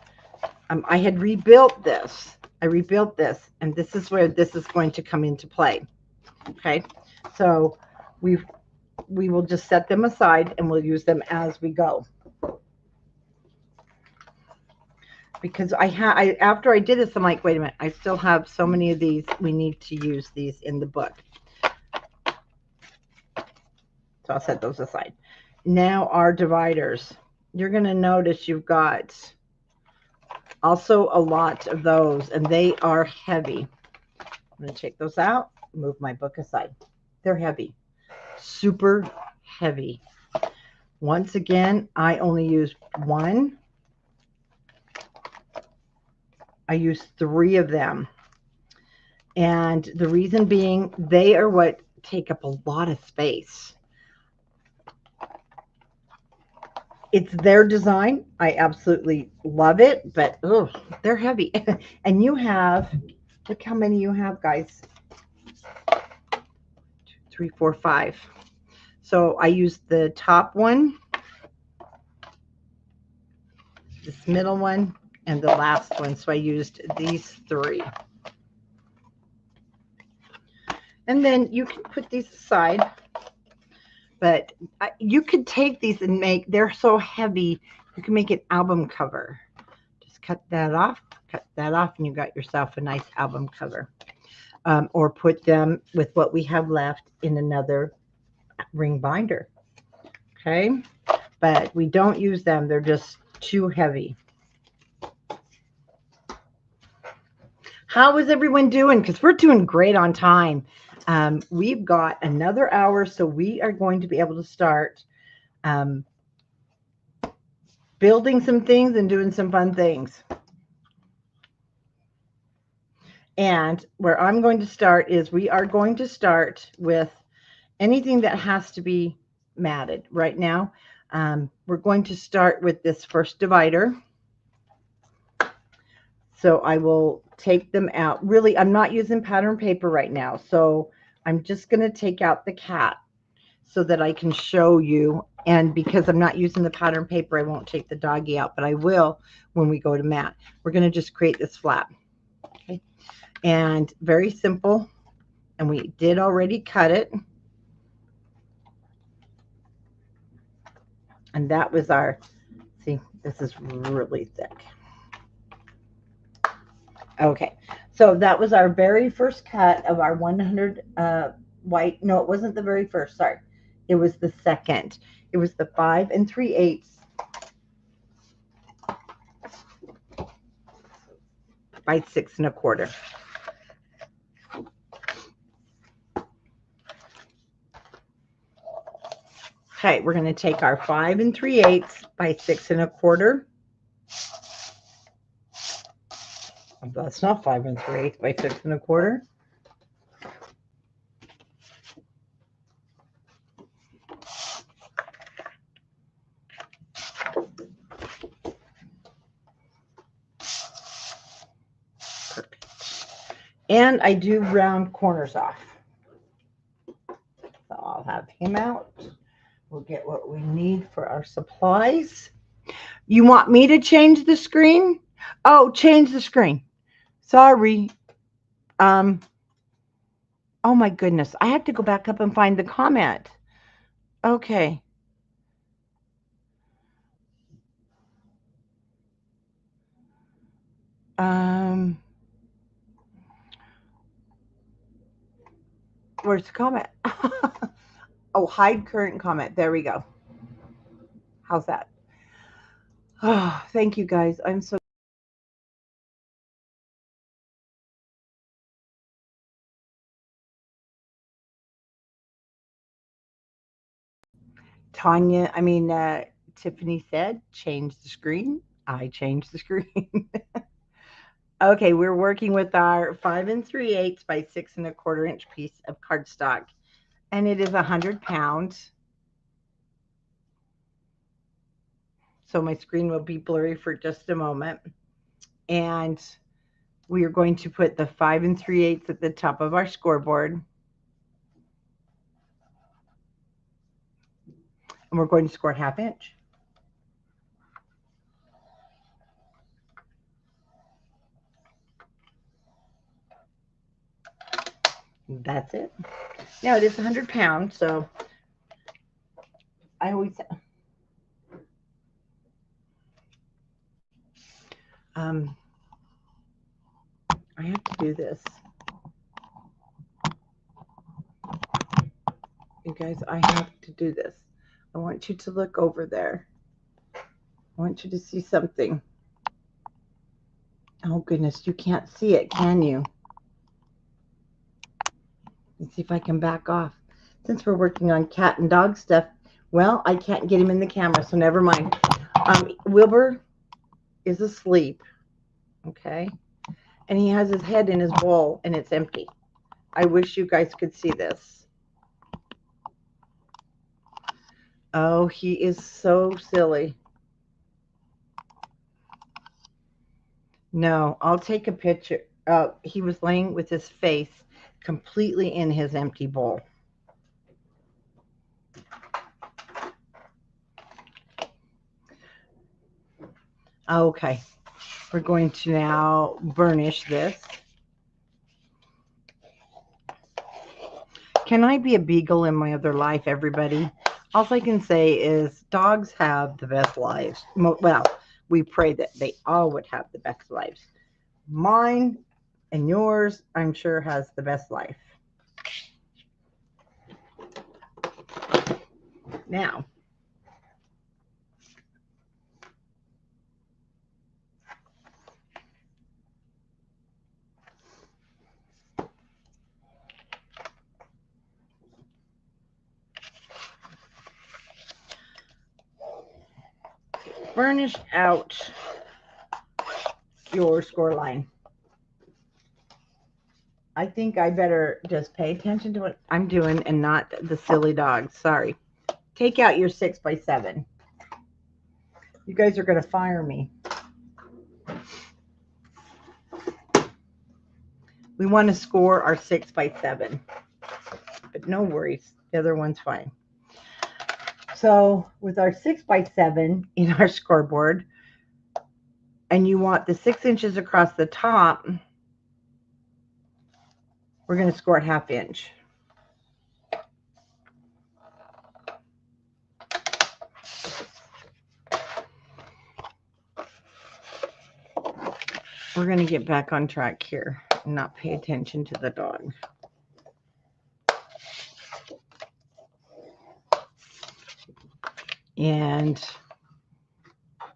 A: I had rebuilt this. I rebuilt this, and this is where this is going to come into play. Okay, so we will just set them aside, and we'll use them as we go. Because after I did this, I'm like, wait a minute, I still have so many of these. We need to use these in the book. So I'll set those aside. Now our dividers. You're going to notice you've got also a lot of those, and they are heavy. I'm going to take those out, move my book aside. They're heavy, super heavy. Once again, I only use one. I use 3 of them. And the reason being, they are what take up a lot of space. It's their design. I absolutely love it, but oh, they're heavy. And you have, look how many you have, guys. 2, 3, 4, 5. So I used the top one, this middle one, and the last one. So I used these 3. And then you can put these aside. But you could take these and make, they're so heavy, you can make an album cover. Just cut that off, and you got yourself a nice album cover. Or put them with what we have left in another ring binder. Okay, but we don't use them, they're just too heavy. How is everyone doing? Because we're doing great on time. We've got another hour, so we are going to be able to start building some things and doing some fun things. And where I'm going to start is we are going to start with anything that has to be matted right now. We're going to start with this first divider. So I will take them out. Really, I'm not using pattern paper right now. So I'm just going to take out the cat so that I can show you. And because I'm not using the pattern paper, I won't take the doggy out, but I will when we go to mat. We're going to just create this flap. Okay. And very simple. And we did already cut it. And that was our, see, this is really thick. Okay, so that was our very first cut of our 100 white. No, it wasn't the very first. Sorry, it was the second. It was the 5 3/8 by 6 1/4. Okay, we're going to take our 5 3/8 by 6 1/4. That's not 5 3/8 by 6 1/4. Perfect. And I do round corners off. So I'll have him out. We'll get what we need for our supplies. You want me to change the screen? Oh, change the screen. Sorry. Oh my goodness. I have to go back up and find the comment. Okay. Where's the comment? Oh, hide current comment. There we go. How's that? Oh, thank you guys. I'm so Tiffany said, change the screen. I changed the screen. Okay, we're working with our 5 3/8 by 6 1/4 inch piece of cardstock, and it is 100 pounds. So my screen will be blurry for just a moment. And we are going to put the 5 3/8 at the top of our scoreboard. And we're going to score 1/2 inch. That's it. Now it is 100 pounds, so I always I have to do this. You guys, I have to do this. I want you to look over there. I want you to see something. Oh goodness, you can't see it, can you? Let's see if I can back off. Since we're working on cat and dog stuff, well, I can't get him in the camera, so never mind. Wilbur is asleep, okay? And he has his head in his bowl, and it's empty. I wish you guys could see this. Oh, he is so silly. No, I'll take a picture. He was laying with his face completely in his empty bowl. Okay, we're going to now burnish this. Can I be a beagle in my other life, everybody? All I can say is dogs have the best lives. Well, we pray that they all would have the best lives. Mine and yours, I'm sure, has the best life. Now, burnish out your score line. I think I better just pay attention to what I'm doing and not the silly dogs. Sorry. Take out your 6x7. You guys are going to fire me. We want to score our 6x7. But no worries. The other one's fine. So with our 6x7 in our scoreboard, and you want the 6 inches across the top, we're going to score a 1/2 inch. We're going to get back on track here and not pay attention to the dog. And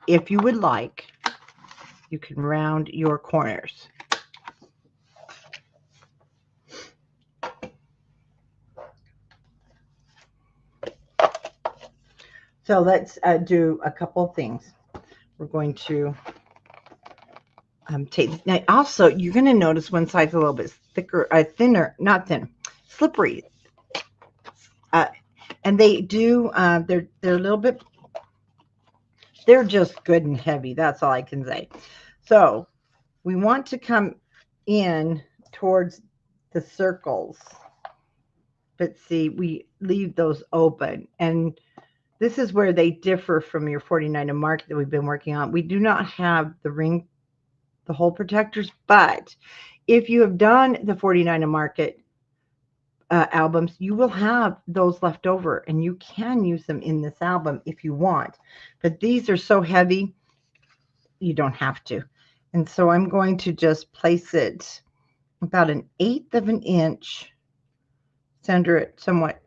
A: if you would like, you can round your corners. So let's do a couple of things. We're going to take, now also you're going to notice one side's a little bit thicker, thinner, not thin, slippery. And they do, they're a little bit, they're just good and heavy. That's all I can say. So we want to come in towards the circles, but see, we leave those open. And this is where they differ from your 49 market that we've been working on. We do not have the ring, the hole protectors, but if you have done the 49 market albums, you will have those left over, and you can use them in this album if you want. But these are so heavy, you don't have to. And so I'm going to just place it about 1/8 of an inch, center it somewhat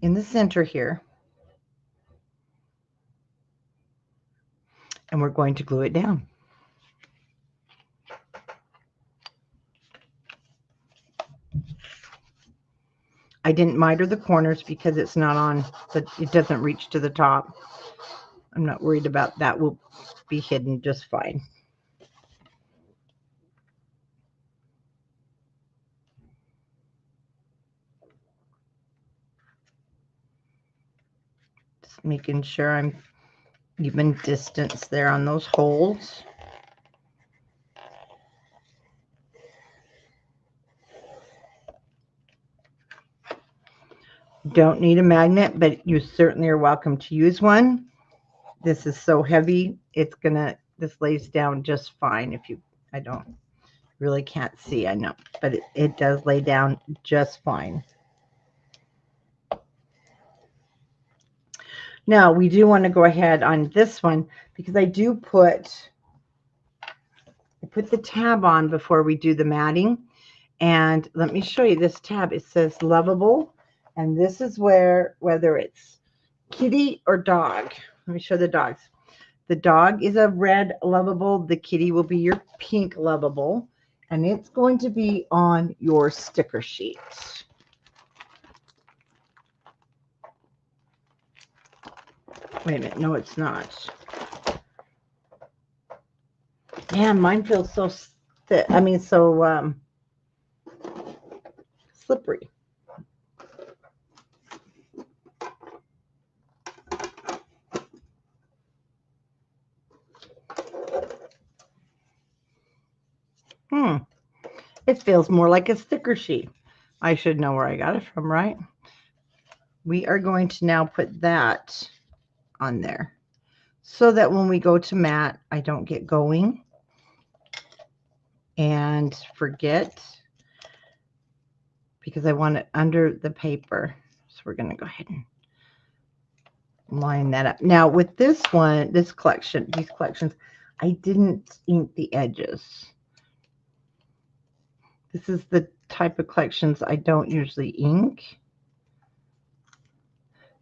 A: in the center here. And we're going to glue it down. I didn't miter the corners because it's not on, but it doesn't reach to the top. I'm not worried about that. Will be hidden just fine. Just making sure I'm even distance there on those holes. Don't need a magnet, but you certainly are welcome to use one. This is so heavy, it's gonna, this lays down just fine. If you, I don't really can't see, I know, but it does lay down just fine. Now we do want to go ahead on this one because I do put the tab on before we do the matting. And let me show you this tab. It says lovable. And this is where, whether it's kitty or dog? Let me show the dogs. The dog is a red lovable. The kitty will be your pink lovable. And it's going to be on your sticker sheet. Wait a minute. No, it's not. Man, mine feels so thick. I mean, so slippery. It feels more like a sticker sheet. I should know where I got it from, right? We are going to now put that on there so that when we go to mat, I don't get going and forget, because I want it under the paper. So we're going to go ahead and line that up. Now with this one, these collections, I didn't ink the edges. This is the type of collections I don't usually ink,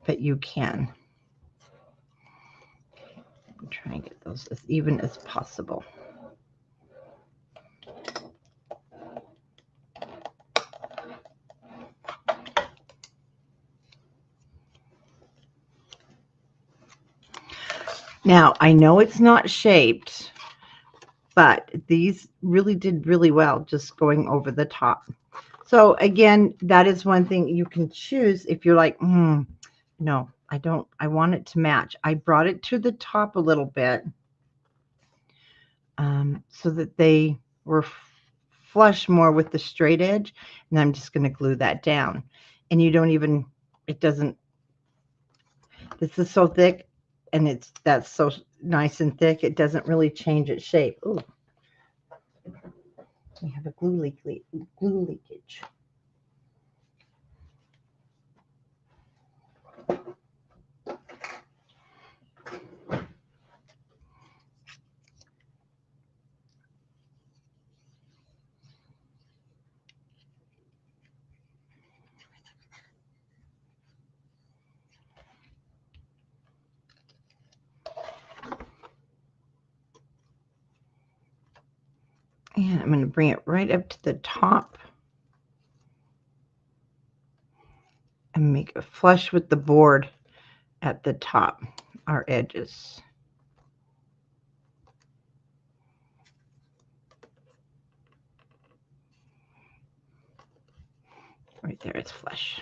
A: but you can. I'm trying to get those as even as possible. Now, I know it's not shaped, but these really did really well just going over the top. So again, that is one thing you can choose if you're like, no, I don't, I want it to match. I brought it to the top a little bit so that they were flush more with the straight edge. And I'm just going to glue that down. And you don't even, it doesn't, this is so thick and that's so nice and thick. It doesn't really change its shape. Ooh. We have a glue leakage. And I'm going to bring it right up to the top and make it flush with the board at the top, our edges. Right there, it's flush.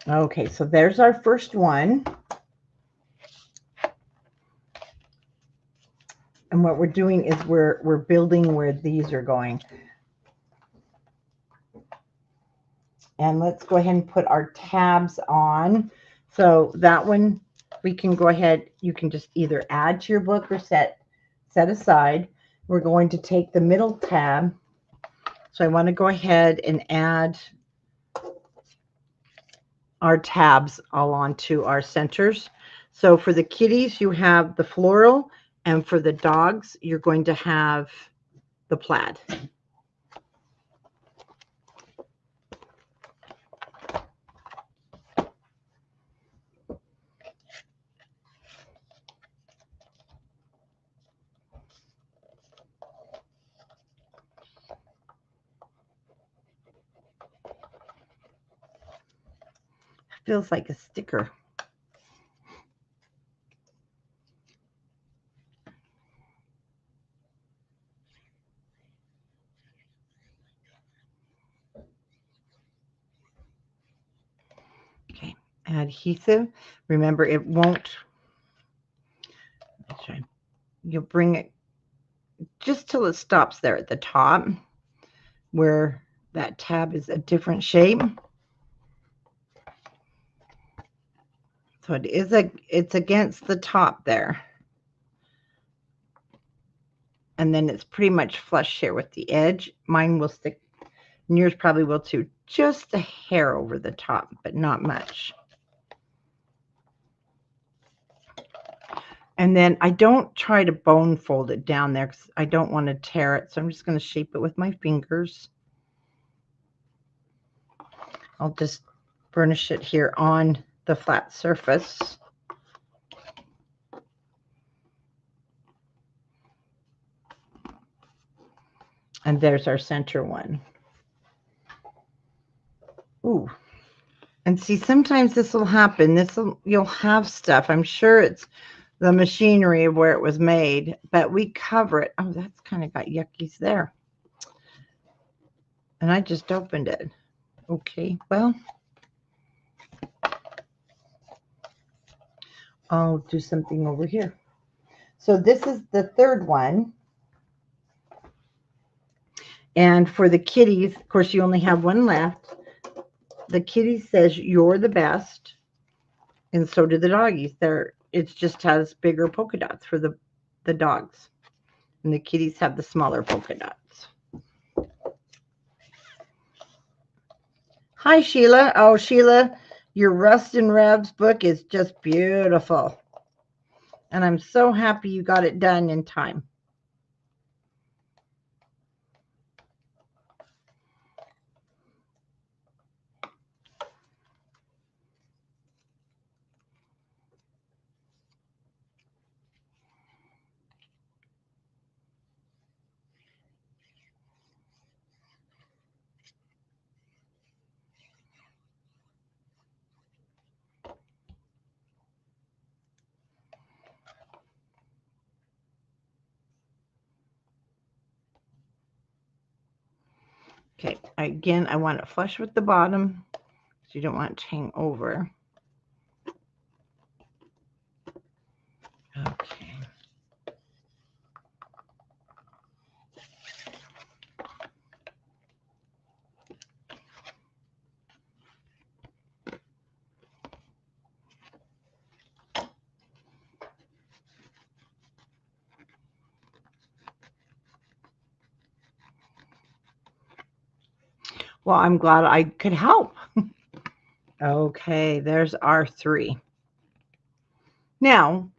A: Okay, so there's our first one. And what we're doing is we're building where these are going. And let's go ahead and put our tabs on. So that one, we can go ahead, you can just either add to your book or set aside. We're going to take the middle tab. So I want to go ahead and add our tabs all onto our centers. So for the kitties, you have the floral, and for the dogs, you're going to have the plaid. Feels like a sticker. Okay, adhesive. Remember, it won't. Let's try. You'll bring it just till it stops there at the top, where that tab is a different shape. So it's against the top there. And then it's pretty much flush here with the edge. Mine will stick, and yours probably will too. Just a hair over the top, but not much. And then I don't try to bone fold it down there because I don't want to tear it. So I'm just going to shape it with my fingers. I'll just burnish it here on the flat surface. And there's our center one. Ooh. And see, sometimes this will happen. You'll have stuff. I'm sure it's the machinery of where it was made, but we cover it. Oh, that's kind of got yuckies there. And I just opened it. Okay, well, I'll do something over here. So this is the third one. And for the kitties, of course, you only have one left. The kitty says you're the best. And so do the doggies. It just has bigger polka dots for the dogs. And the kitties have the smaller polka dots. Hi, Sheila. Oh, Sheila, your Rust and Revs book is just beautiful. And I'm so happy you got it done in time. Okay, again, I want it flush with the bottom, so you don't want it to hang over. Okay. Well, I'm glad I could help. Okay, there's our 3. Now,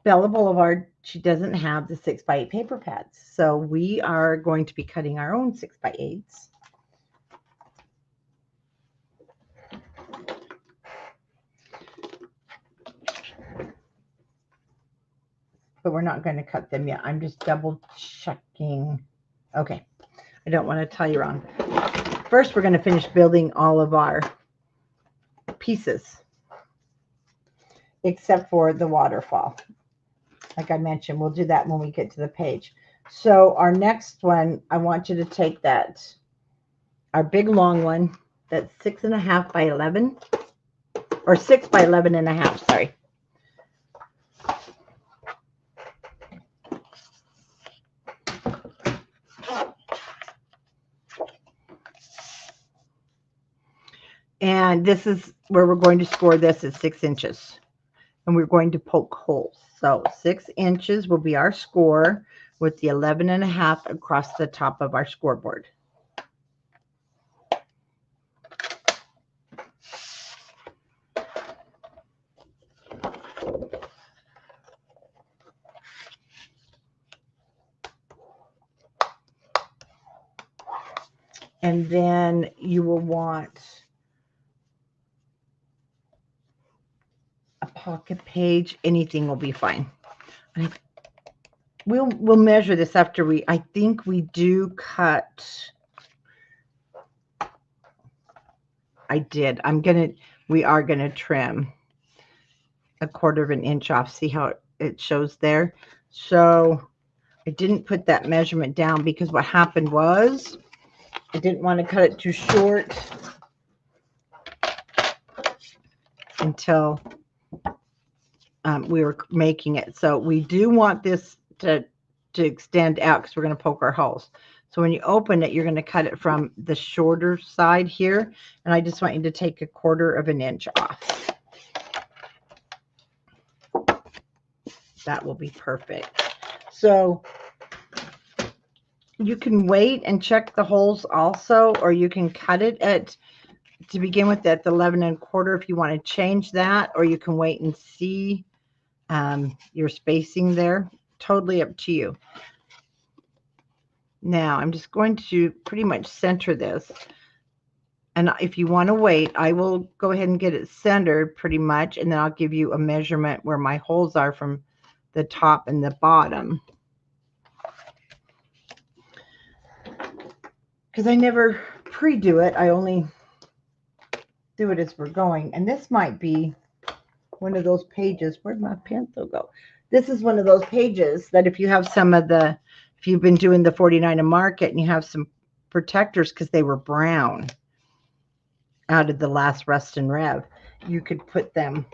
A: Bella Boulevard, she doesn't have the 6x8 paper pads. So we are going to be cutting our own 6x8s. But we're not going to cut them yet. I'm just double checking. Okay, I don't want to tell you wrong. First, we're going to finish building all of our pieces, except for the waterfall. Like I mentioned, we'll do that when we get to the page. So our next one, I want you to take our big long one, that's 6.5 by 11, or 6 by 11.5, sorry. And this is where we're going to score this at 6 inches. And we're going to poke holes. So 6 inches will be our score with the 11.5 across the top of our scoreboard. And then you will want a pocket page. Anything will be fine. We'll measure this after I think we do cut. We are gonna trim 1/4 of an inch off. See how it shows there? So I didn't put that measurement down because what happened was I didn't want to cut it too short until we were making it. So we do want this to extend out because we're going to poke our holes. So when you open it, you're going to cut it from the shorter side here. And I just want you to take 1/4 of an inch off. That will be perfect. So you can wait and check the holes also, or you can cut it at, to begin with, at the 11 1/4 if you want to change that, or you can wait and see your spacing there. Totally up to you. Now I'm just going to pretty much center this. And if you want to wait, I will go ahead and get it centered pretty much, and then I'll give you a measurement where my holes are from the top and the bottom. Because I never pre-do it, I only do it as we're going. And this might be one of those pages. Where'd my pencil go? This is one of those pages that if you have some of the, if you've been doing the 49 a market and you have some protectors because they were brown out of the last Rust and Rev, you could put them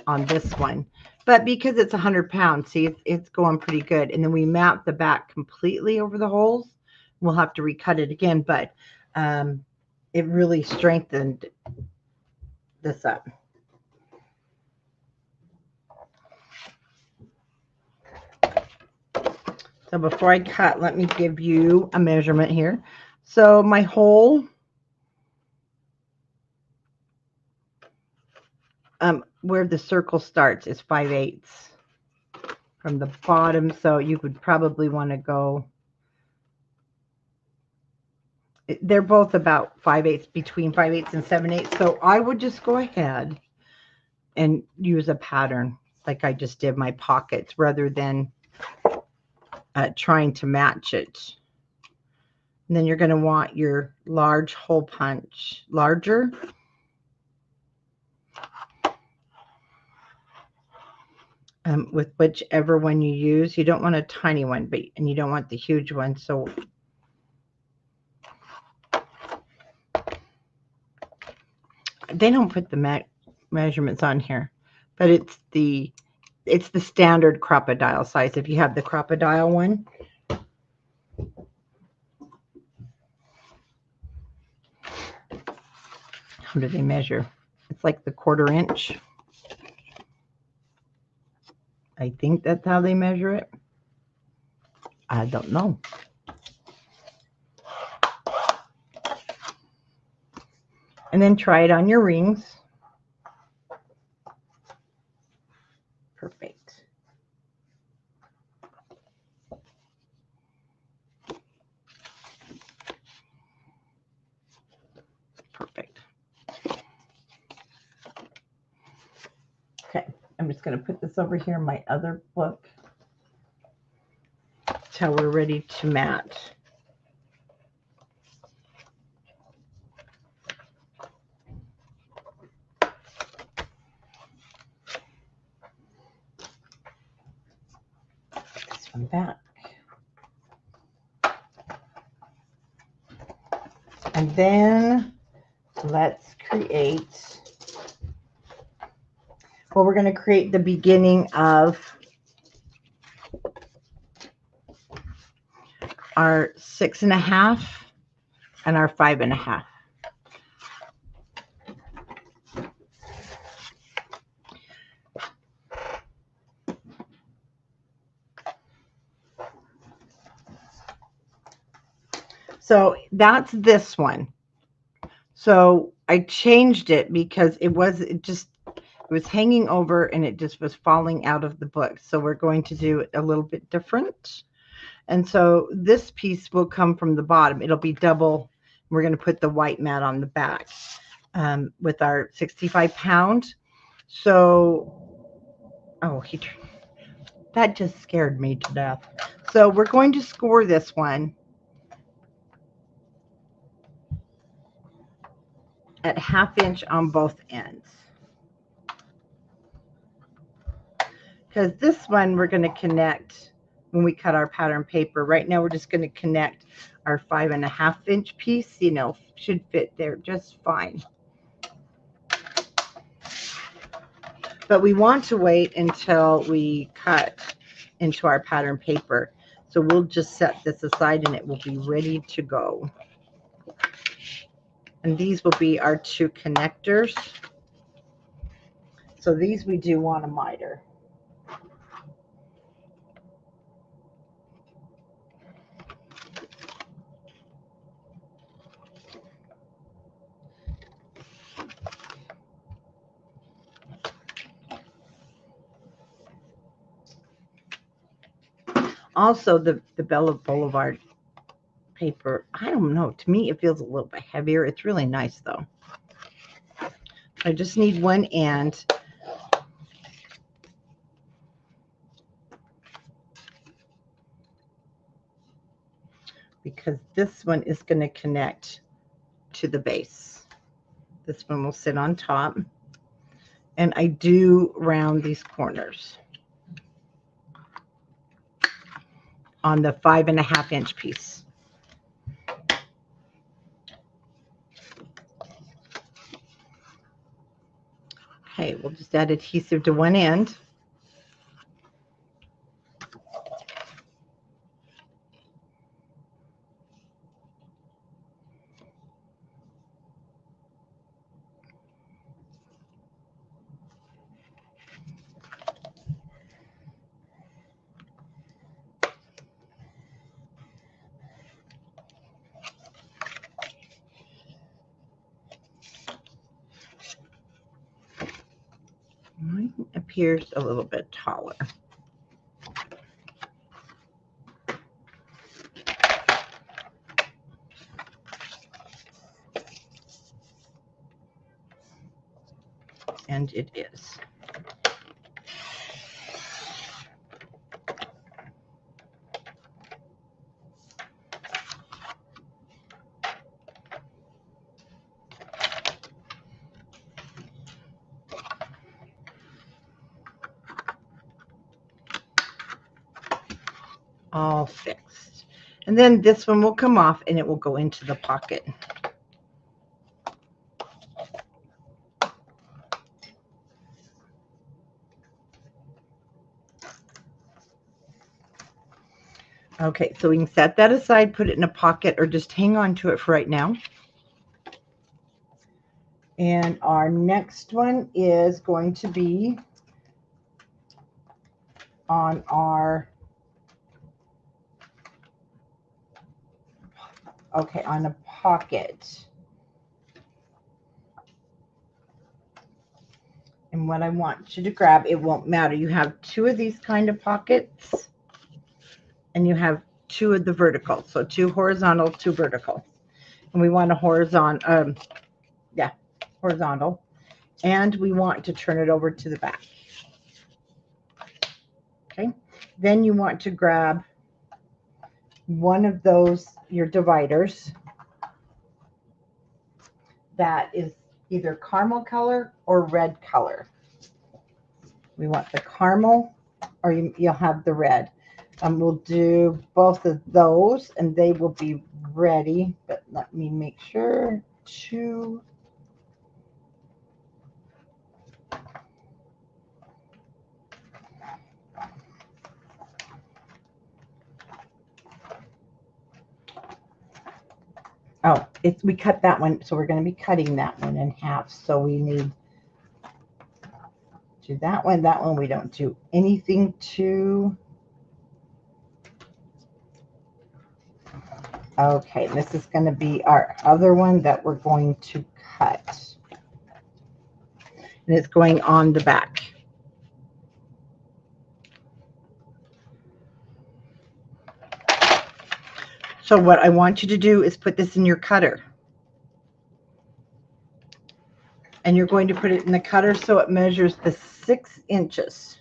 A: on this one. But because it's 100 pounds, see, it's going pretty good. And then we mount the back completely over the holes. We'll have to recut it again, but it really strengthened this up. So before I cut, let me give you a measurement here. So my hole, where the circle starts, is 5/8 from the bottom. So you would probably want to go, they're both about 5/8, between 5/8 and 7/8. So I would just go ahead and use a pattern like I just did my pockets, rather than trying to match it. And then you're going to want your large hole punch larger. With whichever one you use. You don't want a tiny one, and you don't want the huge one. So they don't put the measurements on here, but it's the standard crocodile size. If you have the crocodile one, how do they measure? It's like the 1/4 inch. I think that's how they measure it. I don't know. And then try it on your rings. Perfect. Perfect. Okay, I'm just going to put this over here in my other book till we're ready to match. This one back. And then let's create, well, we're going to create the beginning of our 6 1/2 and our 5 1/2. So that's this one. So I changed it because it was hanging over and it just was falling out of the book. So we're going to do it a little bit different. And so this piece will come from the bottom. It'll be double. We're going to put the white mat on the back with our 65 pound. So, oh, that just scared me to death. So we're going to score this one at 1/2 inch on both ends. Because this one we're going to connect when we cut our pattern paper. Right now we're just going to connect our 5 1/2 inch piece. You know, should fit there just fine. But we want to wait until we cut into our pattern paper. So we'll just set this aside and it will be ready to go. And these will be our 2 connectors. So these we do want a miter. Also, the Bella Boulevard paper, I don't know. To me, it feels a little bit heavier. It's really nice, though. I just need one end. Because this one is going to connect to the base. This one will sit on top. And I do round these corners on the 5.5 inch piece. Okay, we'll just add adhesive to one end. Mine appears a little bit taller. And it is. All fixed. And then this one will come off and it will go into the pocket. Okay, so we can set that aside, put it in a pocket, or just hang on to it for right now. And our next one is going to be on our, okay, on a pocket. And what I want you to grab, it won't matter. You have two of these kind of pockets, and you have two of the vertical. So two horizontal, two vertical. And we want a horizontal, horizontal. And we want to turn it over to the back. Okay. Then you want to grab one of those, your dividers, that is either caramel color or red color. We want the caramel, or you'll have the red. We'll do both of those and they will be ready, but let me make sure to we cut that one, so we're going to be cutting that one in half. So we need to that one we don't do anything to. Okay, this is going to be our other one that we're going to cut. And it's going on the back. So what I want you to do is put this in your cutter. And you're going to put it in the cutter so it measures the 6 inches.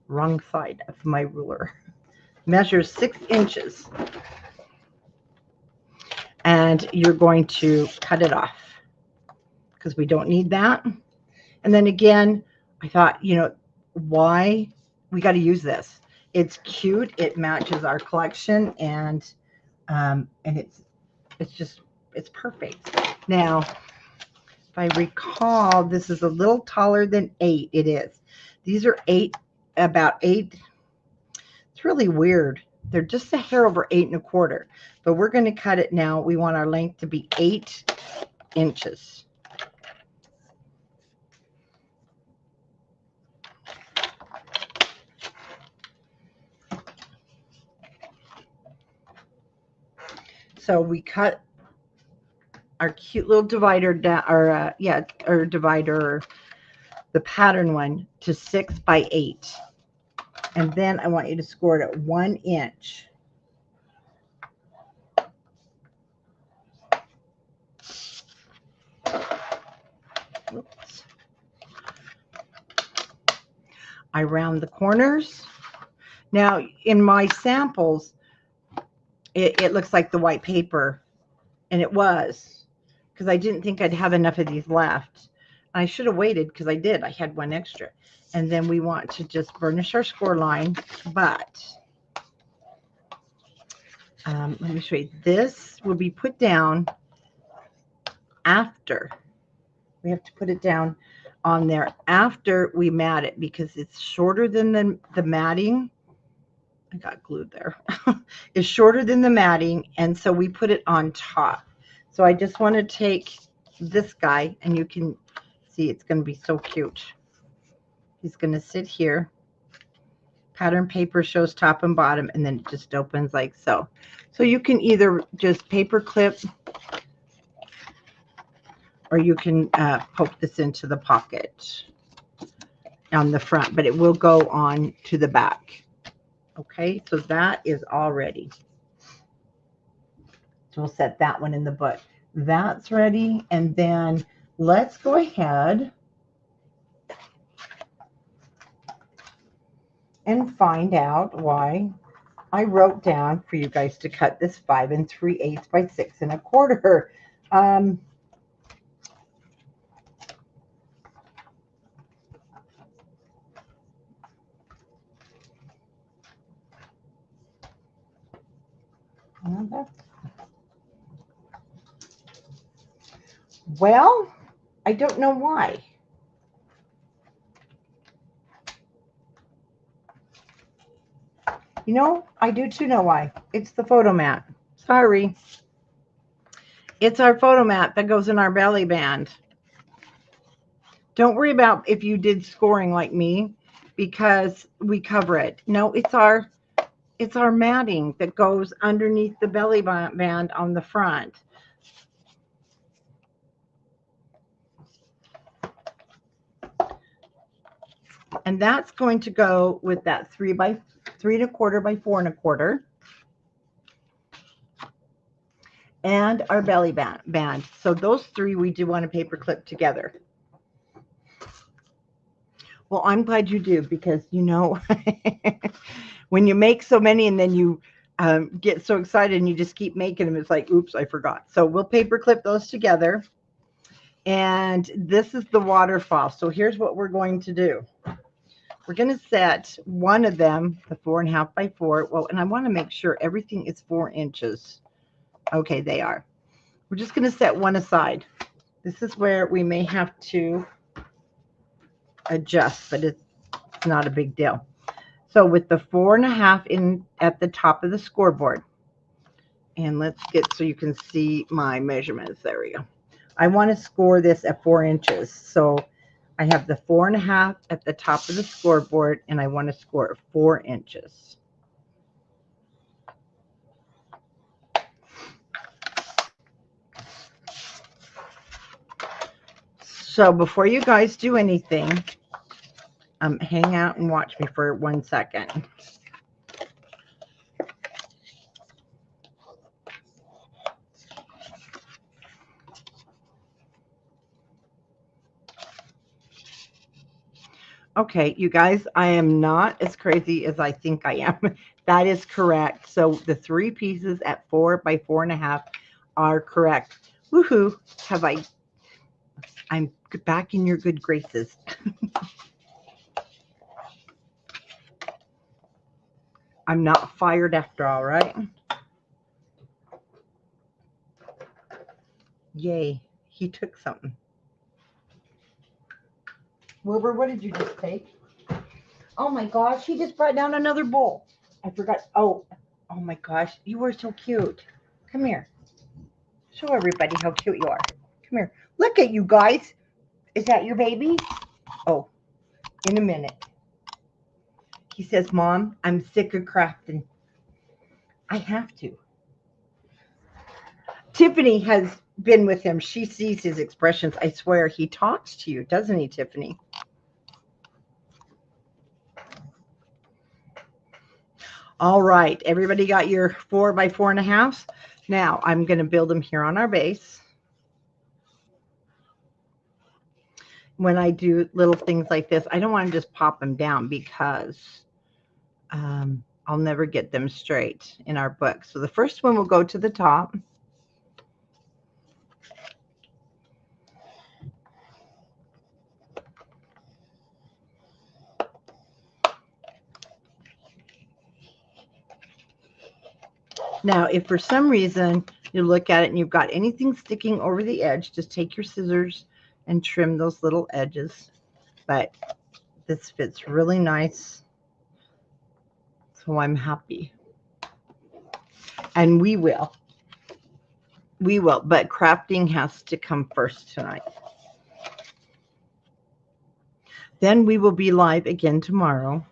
A: Wrong side of my ruler. Measures 6 inches. And you're going to cut it off because we don't need that. And then again, I thought, why we got to use this. It's cute. It matches our collection, and it's perfect. Now, if I recall, this is a little taller than 8. It is. These are about 8. It's really weird. They're just a hair over 8 1/4. But we're going to cut it now. We want our length to be 8 inches. So we cut our cute little divider down, or divider, the pattern one, to 6 by 8. And then I want you to score it at 1 inch. Oops. I round the corners. Now, in my samples, it looks like the white paper, and it was, because I didn't think I'd have enough of these left. I should have waited, because I did. I had one extra. And then we want to just burnish our score line, but let me show you. This will be put down after. We have to put it down on there after we mat it, because it's shorter than the matting. I got glued there. It's shorter than the matting, and so we put it on top. So I just want to take this guy, and you can see it's going to be so cute. He's going to sit here. Pattern paper shows top and bottom, and then it just opens like so. So you can either just paper clip, or you can poke this into the pocket on the front, but it will go on to the back. Okay, so that is all ready. So we'll set that one in the book. That's ready, and then let's go ahead and find out why I wrote down for you guys to cut this 5 3/8 by 6 1/4. Well, I don't know why. You know, I do too know why. It's the photo mat. Sorry. It's our photo mat that goes in our belly band. Don't worry about if you did scoring like me, because we cover it. No, it's our matting that goes underneath the belly band on the front. And that's going to go with that 3 by 3 1/4 by 4 1/4. And our belly band. So those three we do want to paper clip together. Well, I'm glad you do, because you know, when you make so many and then you get so excited and you just keep making them, it's like, oops, I forgot. So we'll paper clip those together. And this is the waterfall. So here's what we're going to do. We're going to set one of them, the 4 1/2 by 4. Well, and I want to make sure everything is 4 inches. Okay, they are. We're just going to set one aside. This is where we may have to adjust, but it's not a big deal. So with the 4 1/2 in at the top of the scoreboard, and let's get so you can see my measurements. There we go. I want to score this at 4 inches. So I have the 4 1/2 at the top of the scoreboard, and I want to score at 4 inches. So before you guys do anything, hang out and watch me for 1 second. Okay, you guys, I am not as crazy as I think I am. That is correct. So the 3 pieces at 4 by 4 1/2 are correct. Woohoo! I'm back in your good graces. I'm not fired after all, right? Yay, he took something. Wilbur, what did you just take? Oh my gosh, he just brought down another bowl. I forgot. Oh my gosh, you were so cute. Come here. Show everybody how cute you are. Come here. Look at you guys. Is that your baby? Oh, in a minute. He says, Mom, I'm sick of crafting. I have to. Tiffany has been with him. She sees his expressions. I swear he talks to you, doesn't he, Tiffany? All right, everybody got your 4 by 4.5. Now I'm going to build them here on our base. When I do little things like this, I don't want to just pop them down because I'll never get them straight in our book. So the first one will go to the top. Now, if for some reason you look at it and you've got anything sticking over the edge, just take your scissors and trim those little edges. But this fits really nice, so I'm happy. And we will, but crafting has to come first tonight. Then we will be live again tomorrow.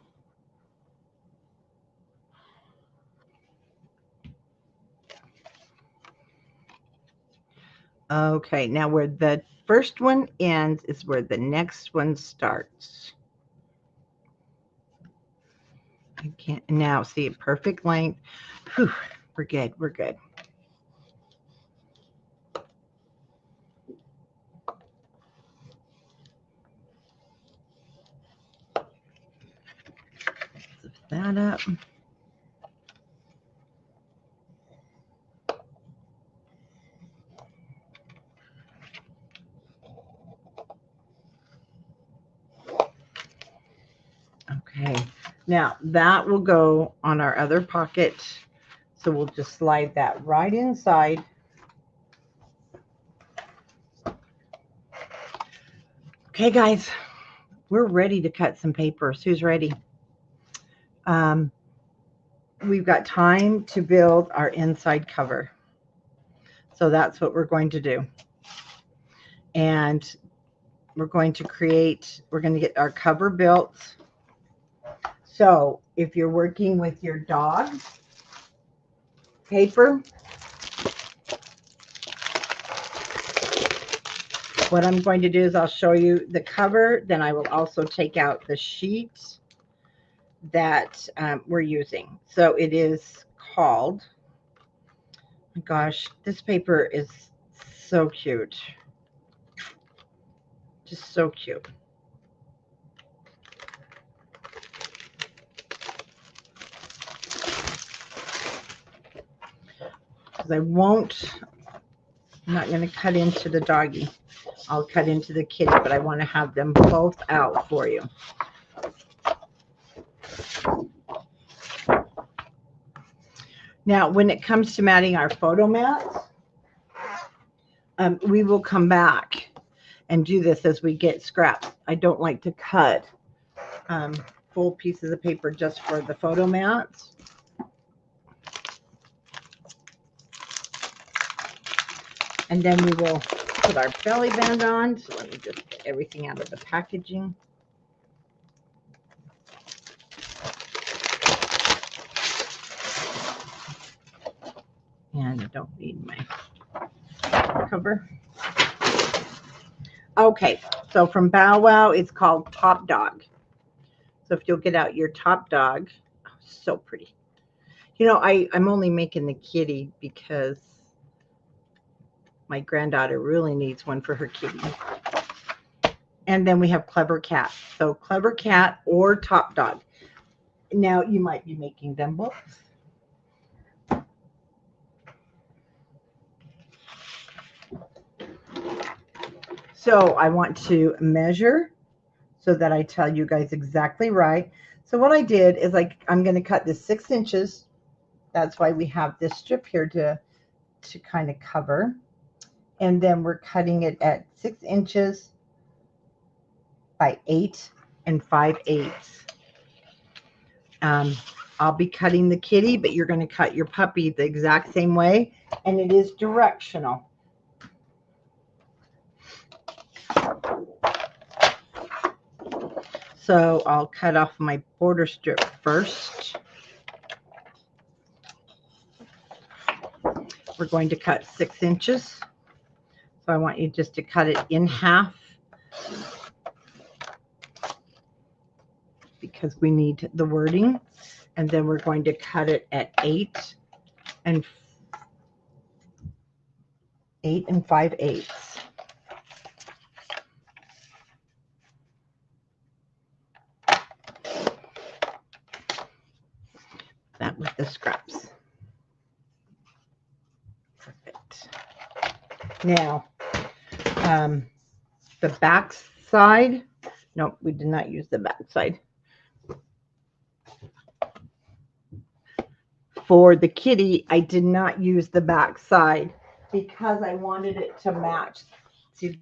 A: Okay, now where the first one ends is where the next one starts. I can't now see a perfect length. Whew, we're good. We're good. Lift that up. Okay, now that will go on our other pocket. So we'll just slide that right inside. Okay, guys, we're ready to cut some papers. Who's ready? We've got time to build our inside cover. So that's what we're going to do. And we're going to get our cover built. So if you're working with your dog paper, what I'm going to do is I'll show you the cover, then I will also take out the sheet that we're using. So it is called, oh gosh, this paper is so cute. Just so cute. Because I'm not going to cut into the doggy. I'll cut into the kitty, but I want to have them both out for you. Now, when it comes to matting our photo mats, we will come back and do this as we get scraps. I don't like to cut full pieces of paper just for the photo mats. And then we will put our belly band on. So let me just get everything out of the packaging. And I don't need my cover. Okay, so from Bow Wow, it's called Top Dog. So if you'll get out your Top Dog, oh, so pretty. You know, I'm only making the kitty because my granddaughter really needs one for her kitty. And then we have Clever Cat. So Clever Cat or Top Dog. Now you might be making them both. So I want to measure so that I tell you guys exactly right. So what I did is I'm going to cut this 6 inches. That's why we have this strip here to kind of cover. And then we're cutting it at 6 inches by 8 5/8. I'll be cutting the kitty, but you're going to cut your puppy the exact same way. And it is directional. So I'll cut off my border strip first. We're going to cut 6 inches. So I want you just to cut it in half because we need the wording. And then we're going to cut it at 8 and 5/8. That with the scraps. Perfect. Now, the back side. No, we did not use the back side. For the kitty, I did not use the back side because I wanted it to match. See,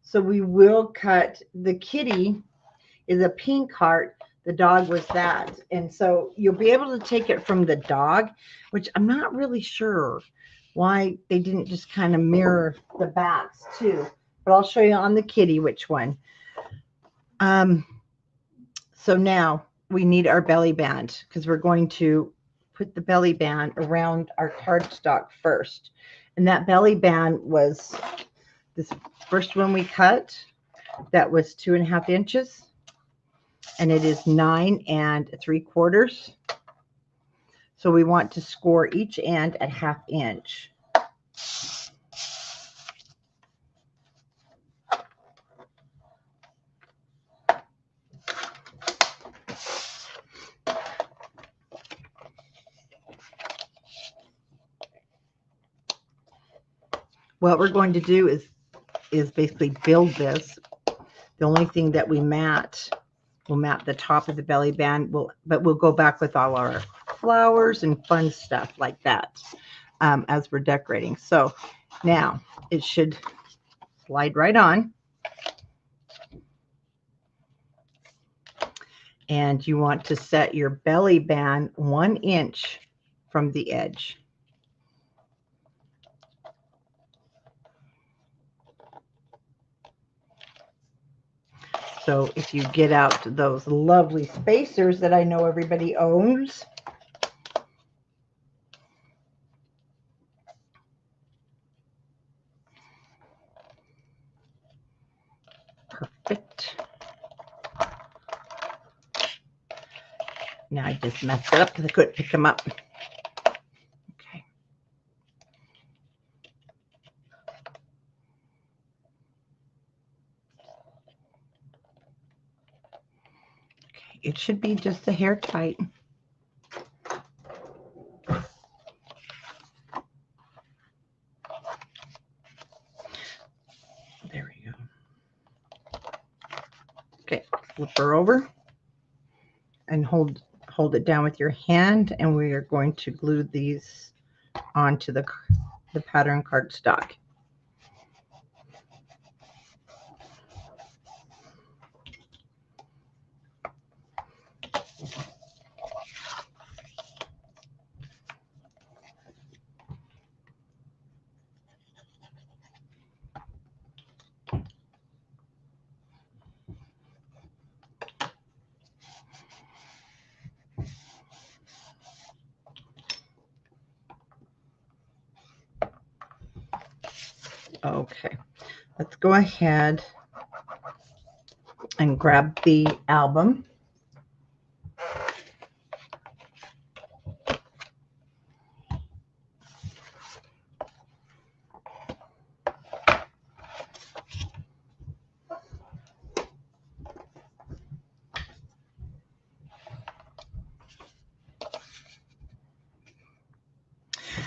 A: so we will cut. The kitty is a pink heart. The dog was that. And so you'll be able to take it from the dog, which I'm not really sure why they didn't just kind of mirror the backs too. But I'll show you on the kitty which one. So now we need our belly band because we're going to put the belly band around our cardstock first. And that belly band was this first one we cut. That was 2.5 inches. And it is 9 3/4. So we want to score each end at 1/2 inch. What we're going to do is basically build this. The only thing that we'll mat the top of the belly band, but we'll go back with all our flowers and fun stuff like that as we're decorating. So now it should slide right on. And you want to set your belly band 1 inch from the edge. So if you get out those lovely spacers that I know everybody owns, perfect. Now I just messed it up because I couldn't pick them up. Okay. It should be just a hair tight. There we go. Okay, flip her over and hold it down with your hand, and we are going to glue these onto the pattern cardstock. Okay, let's go ahead and grab the album.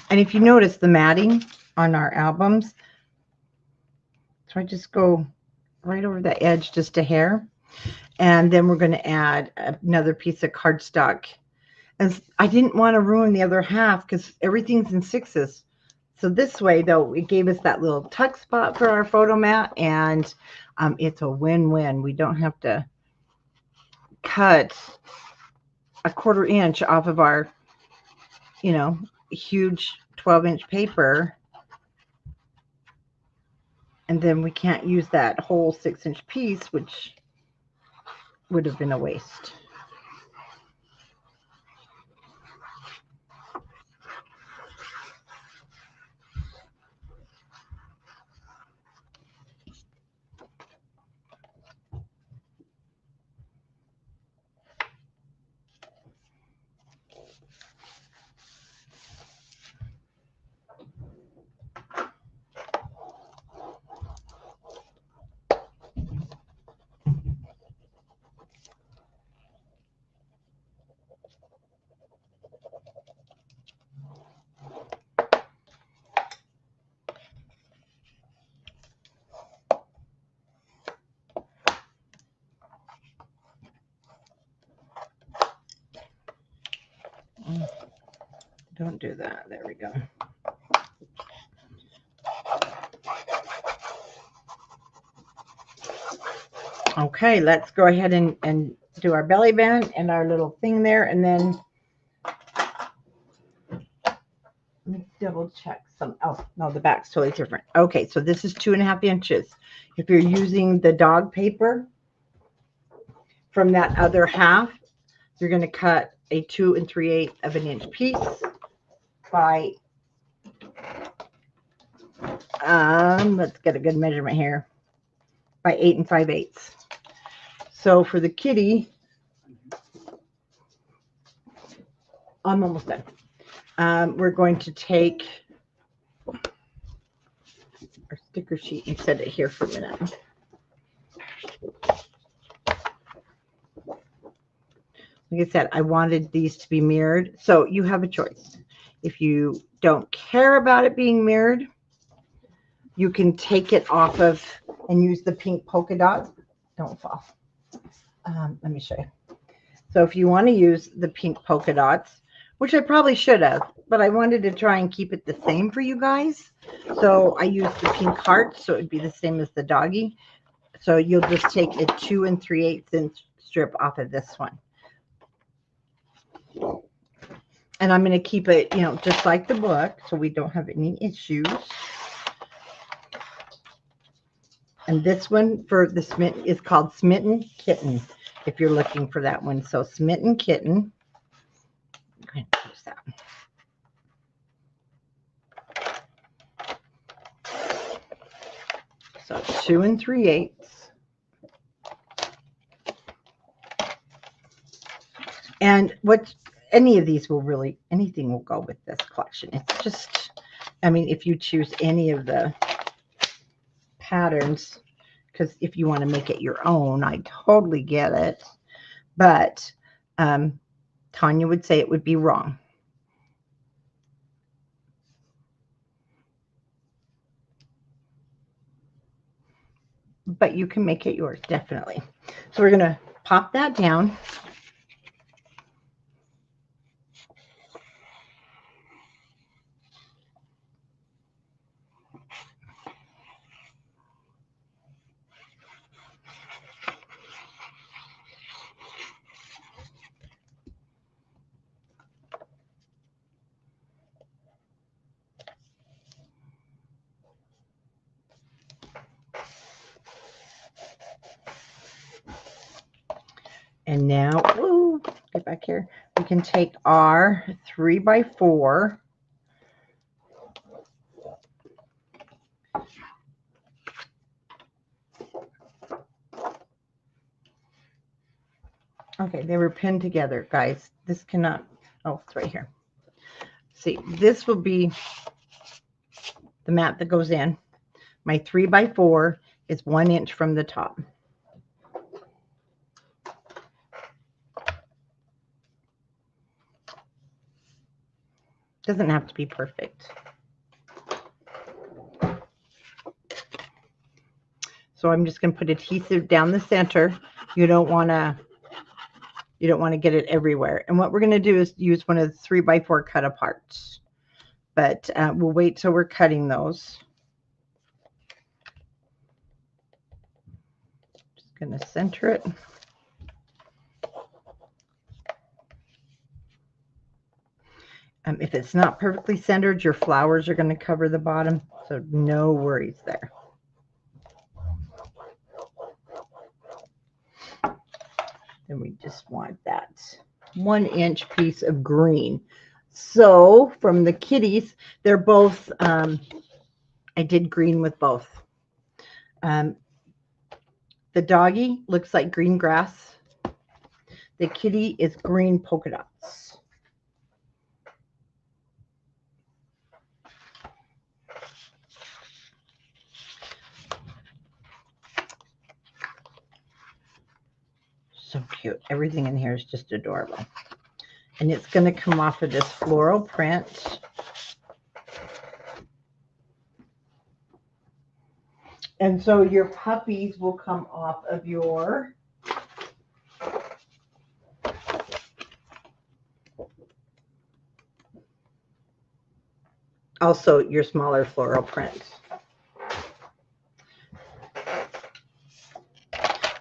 A: And if you notice the matting on our albums, so I just go right over the edge just a hair. And then we're going to add another piece of cardstock. And I didn't want to ruin the other half because everything's in 6s. So this way, though, it gave us that little tuck spot for our photo mat, and it's a win-win. We don't have to cut a 1/4 inch off of our, huge 12-inch paper, and then we can't use that whole 6-inch piece, which would have been a waste. Don't do that. There we go. Okay, let's go ahead and do our belly band and our little thing there, and then let me double check some. Oh no, the back's totally different. Okay, so this is 2.5 inches. If you're using the dog paper from that other half, you're going to cut a 2 3/8 of an inch piece by let's get a good measurement here, by 8 5/8. So for the kitty, I'm almost done. We're going to take our sticker sheet and set it here for a minute. Like I said, I wanted these to be mirrored, so you have a choice. If you don't care about it being mirrored, you can take it off of and use the pink polka dots. Don't fall. Let me show you. So if you want to use the pink polka dots, which I probably should have, but I wanted to try and keep it the same for you guys. So I used the pink heart, so it would be the same as the doggy. So you'll just take a 2 3/8 inch strip off of this one. And I'm going to keep it, you know, just like the book, so we don't have any issues. And this one for the Smitten is called Smitten Kitten, if you're looking for that one. So Smitten Kitten. I'm going to use that. So 2 3/8. And what any of these will really, anything will go with this collection. It's just, I mean, if you choose any of the patterns, because if you want to make it your own, I totally get it. But Tanya would say it would be wrong. But you can make it yours, definitely. So we're going to pop that down. And now, ooh, get back here. We can take our 3x4. Okay, they were pinned together, guys. This cannot, oh, it's right here. See, this will be the mat that goes in. My 3x4 is 1 inch from the top. Doesn't have to be perfect. So I'm just going to put adhesive down the center. You don't want to get it everywhere. And what we're going to do is use one of the 3x4 cut aparts. But we'll wait till we're cutting those. Just going to center it. If it's not perfectly centered, your flowers are going to cover the bottom, so no worries there. Then we just want that 1 inch piece of green. So from the kitties, they're both, I did green with both. The doggy looks like green grass. The kitty is green polka dots. So cute. Everything in here is just adorable. And it's going to come off of this floral print. And so your puppies will come off of your also your smaller floral prints.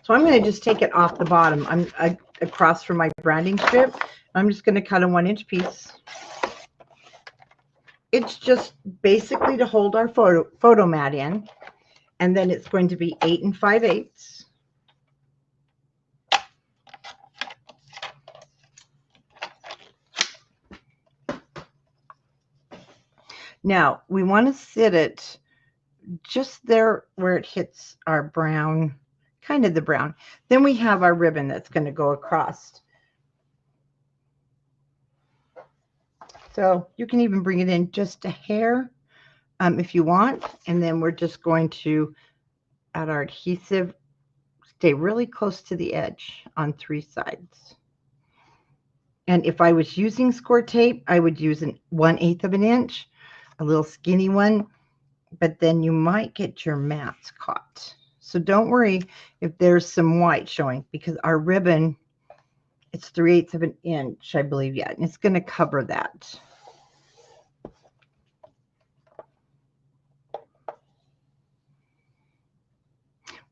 A: So I'm going to just take it off the bottom. I'm across from my branding strip. I'm just going to cut a 1-inch piece. It's just basically to hold our photo mat in, and then it's going to be 8 5/8. Now we want to sit it just there where it hits our brown, kind of the brown. Then we have our ribbon that's going to go across. So you can even bring it in just a hair if you want. And then we're just going to add our adhesive, stay really close to the edge on 3 sides. And if I was using score tape, I would use 1/8 of an inch, a little skinny one, but then you might get your mats caught. So don't worry if there's some white showing, because our ribbon, it's 3/8 of an inch, I believe, yeah, and it's going to cover that.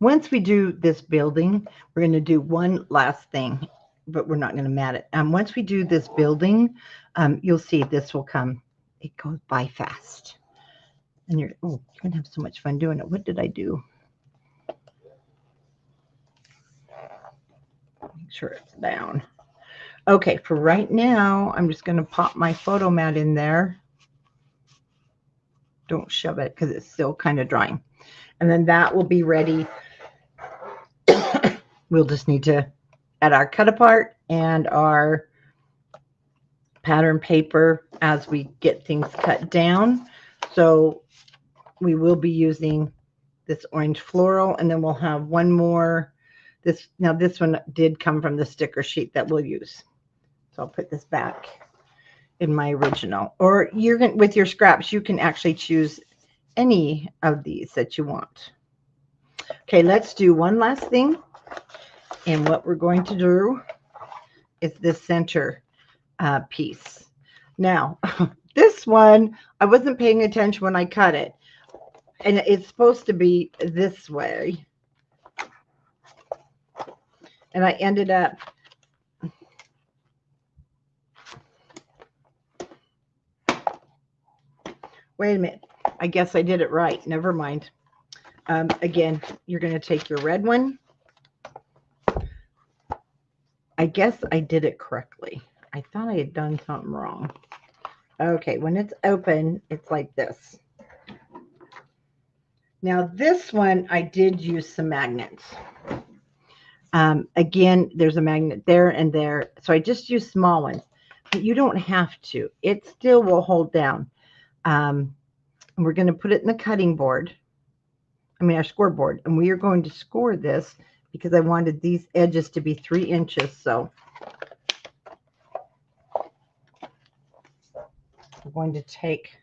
A: Once we do this building, we're going to do one last thing, but we're not going to mat it. Once we do this building, you'll see this will come. It goes by fast. And you're going to have so much fun doing it. What did I do? Make sure it's down. Okay, for right now, I'm just going to pop my photo mat in there. Don't shove it because it's still kind of drying. And then that will be ready. We'll just need to add our cut apart and our pattern paper as we get things cut down. So we will be using this orange floral, and then we'll have one more. This one did come from the sticker sheet that we'll use. So I'll put this back in my original. Or you're going, with your scraps, you can actually choose any of these that you want. Okay, let's do one last thing. And what we're going to do is this center piece. Now, this one, I wasn't paying attention when I cut it. And it's supposed to be this way. And I ended up wait a minute. I guess I did it right. Never mind. Again, you're going to take your red one. I guess I did it correctly. I thought I had done something wrong. Okay, when it's open, it's like this. Now this one, I did use some magnets. Again, there's a magnet there and there. So I just used small ones. But you don't have to. It still will hold down. We're going to put it in the cutting board. I mean, our scoreboard. And we are going to score this because I wanted these edges to be 3 inches. So we're going to take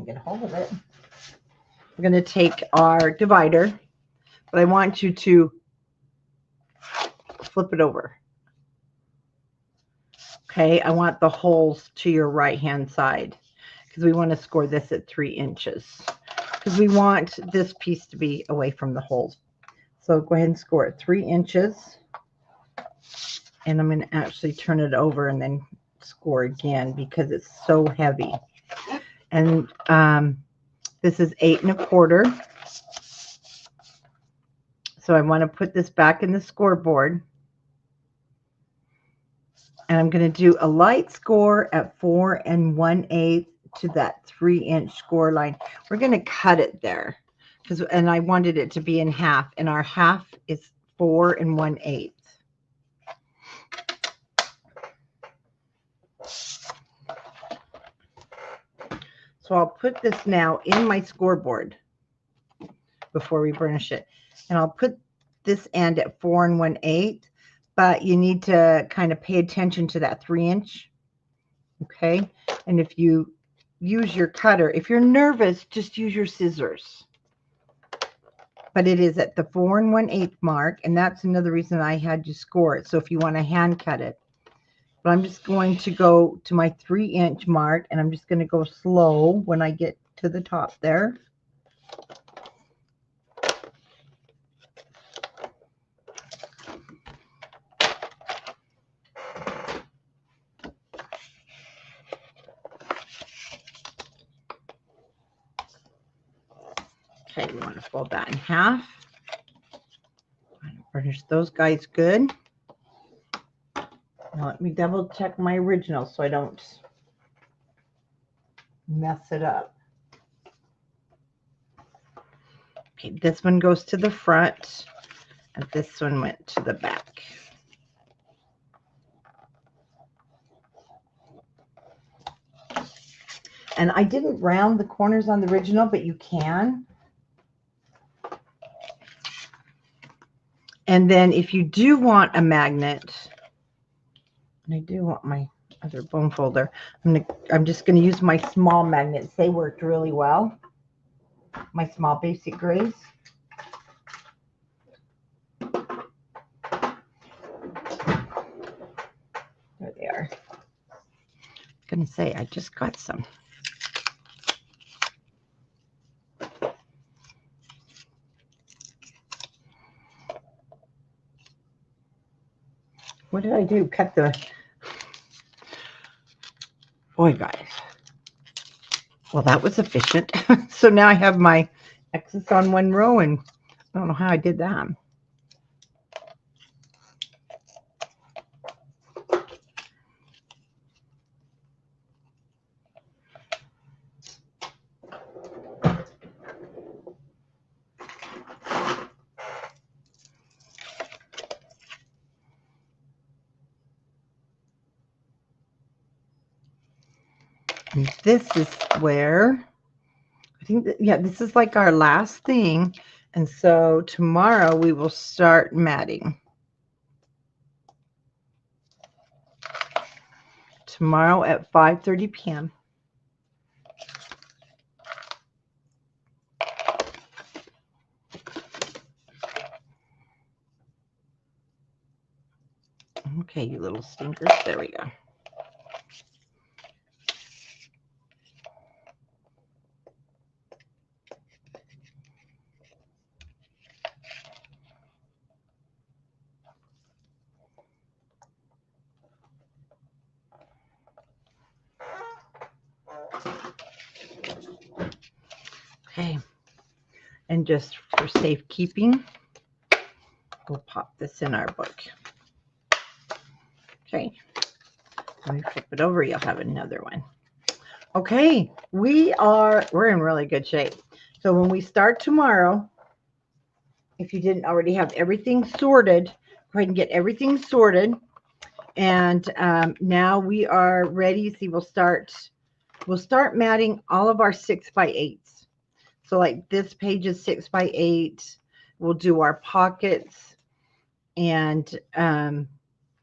A: get a hold of it. We're going to take our divider, but I want you to flip it over. Okay, I want the holes to your right hand side because we want to score this at 3 inches because we want this piece to be away from the holes. So go ahead and score it 3 inches. And I'm going to actually turn it over and then score again because it's so heavy. And this is 8 1/4. So I want to put this back in the scoreboard. And I'm going to do a light score at 4 1/8 to that 3 inch score line. We're going to cut it there and I wanted it to be in half, and our half is 4 1/8. So I'll put this now in my scoreboard before we burnish it. And I'll put this end at 4 1/8, but you need to kind of pay attention to that 3 inch. Okay. And if you use your cutter, if you're nervous, just use your scissors. but it is at the 4 1/8 mark, and that's another reason I had to score it. So if you want to hand cut it, but I'm just going to go to my 3-inch mark, and I'm just going to go slow when I get to the top there. Okay, we want to fold that in half. Furnish those guys good. Now let me double check my original so I don't mess it up. Okay, this one goes to the front, and this one went to the back. And I didn't round the corners on the original, but you can. And then if you do want a magnet, and I do want my other bone folder, I'm just going to use my small magnets. They worked really well. My small basic grays. There they are. I'm going to say I just got some. What did I do? Cut the... Boy, guys. Well, that was efficient. So now I have my X's on one row, and I don't know how I did that. And this is where I think that, yeah, this is like our last thing. And so tomorrow we will start matting. Tomorrow at 5:30 p.m. Okay, you little stinkers. There we go. Okay, and just for safekeeping, we'll pop this in our book. Okay, let me flip it over. You'll have another one. Okay, we're in really good shape. So when we start tomorrow, if you didn't already have everything sorted, go ahead and get everything sorted. And now we are ready. See, we'll start matting all of our 6x8s. So like this page is 6x8. We'll do our pockets, and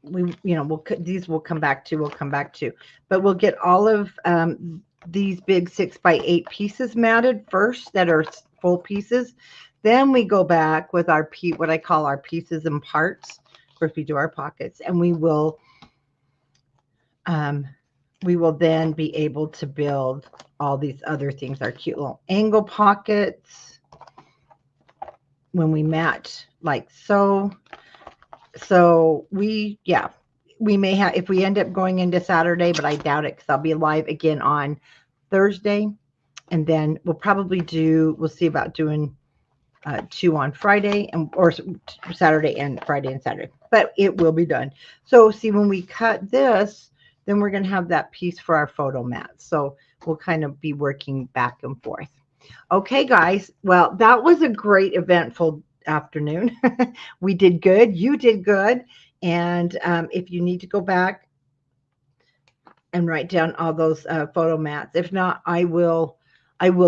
A: these will come back to. But we'll get all of these big 6x8 pieces matted first that are full pieces. Then we go back with our what I call our pieces and parts. Of course, we do our pockets, and we will then be able to build all these other things, our cute little angle pockets when we match like so. So we may have, if we end up going into Saturday, but I doubt it because I'll be live again on Thursday. And then we'll see about doing 2 on Friday or Saturday and Friday and Saturday, but it will be done. So see, when we cut this, then we're going to have that piece for our photo mat. So we'll kind of be working back and forth. Okay, guys. Well, that was a great eventful afternoon. We did good. You did good. And if you need to go back and write down all those photo mats, if not, I will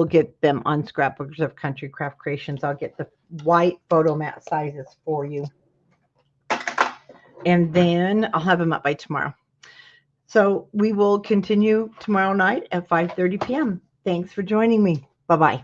A: get them on Scrapbooks of Country Craft Creations. I'll get the white photo mat sizes for you. And then I'll have them up by tomorrow. So we will continue tomorrow night at 5:30 p.m. Thanks for joining me. Bye-bye.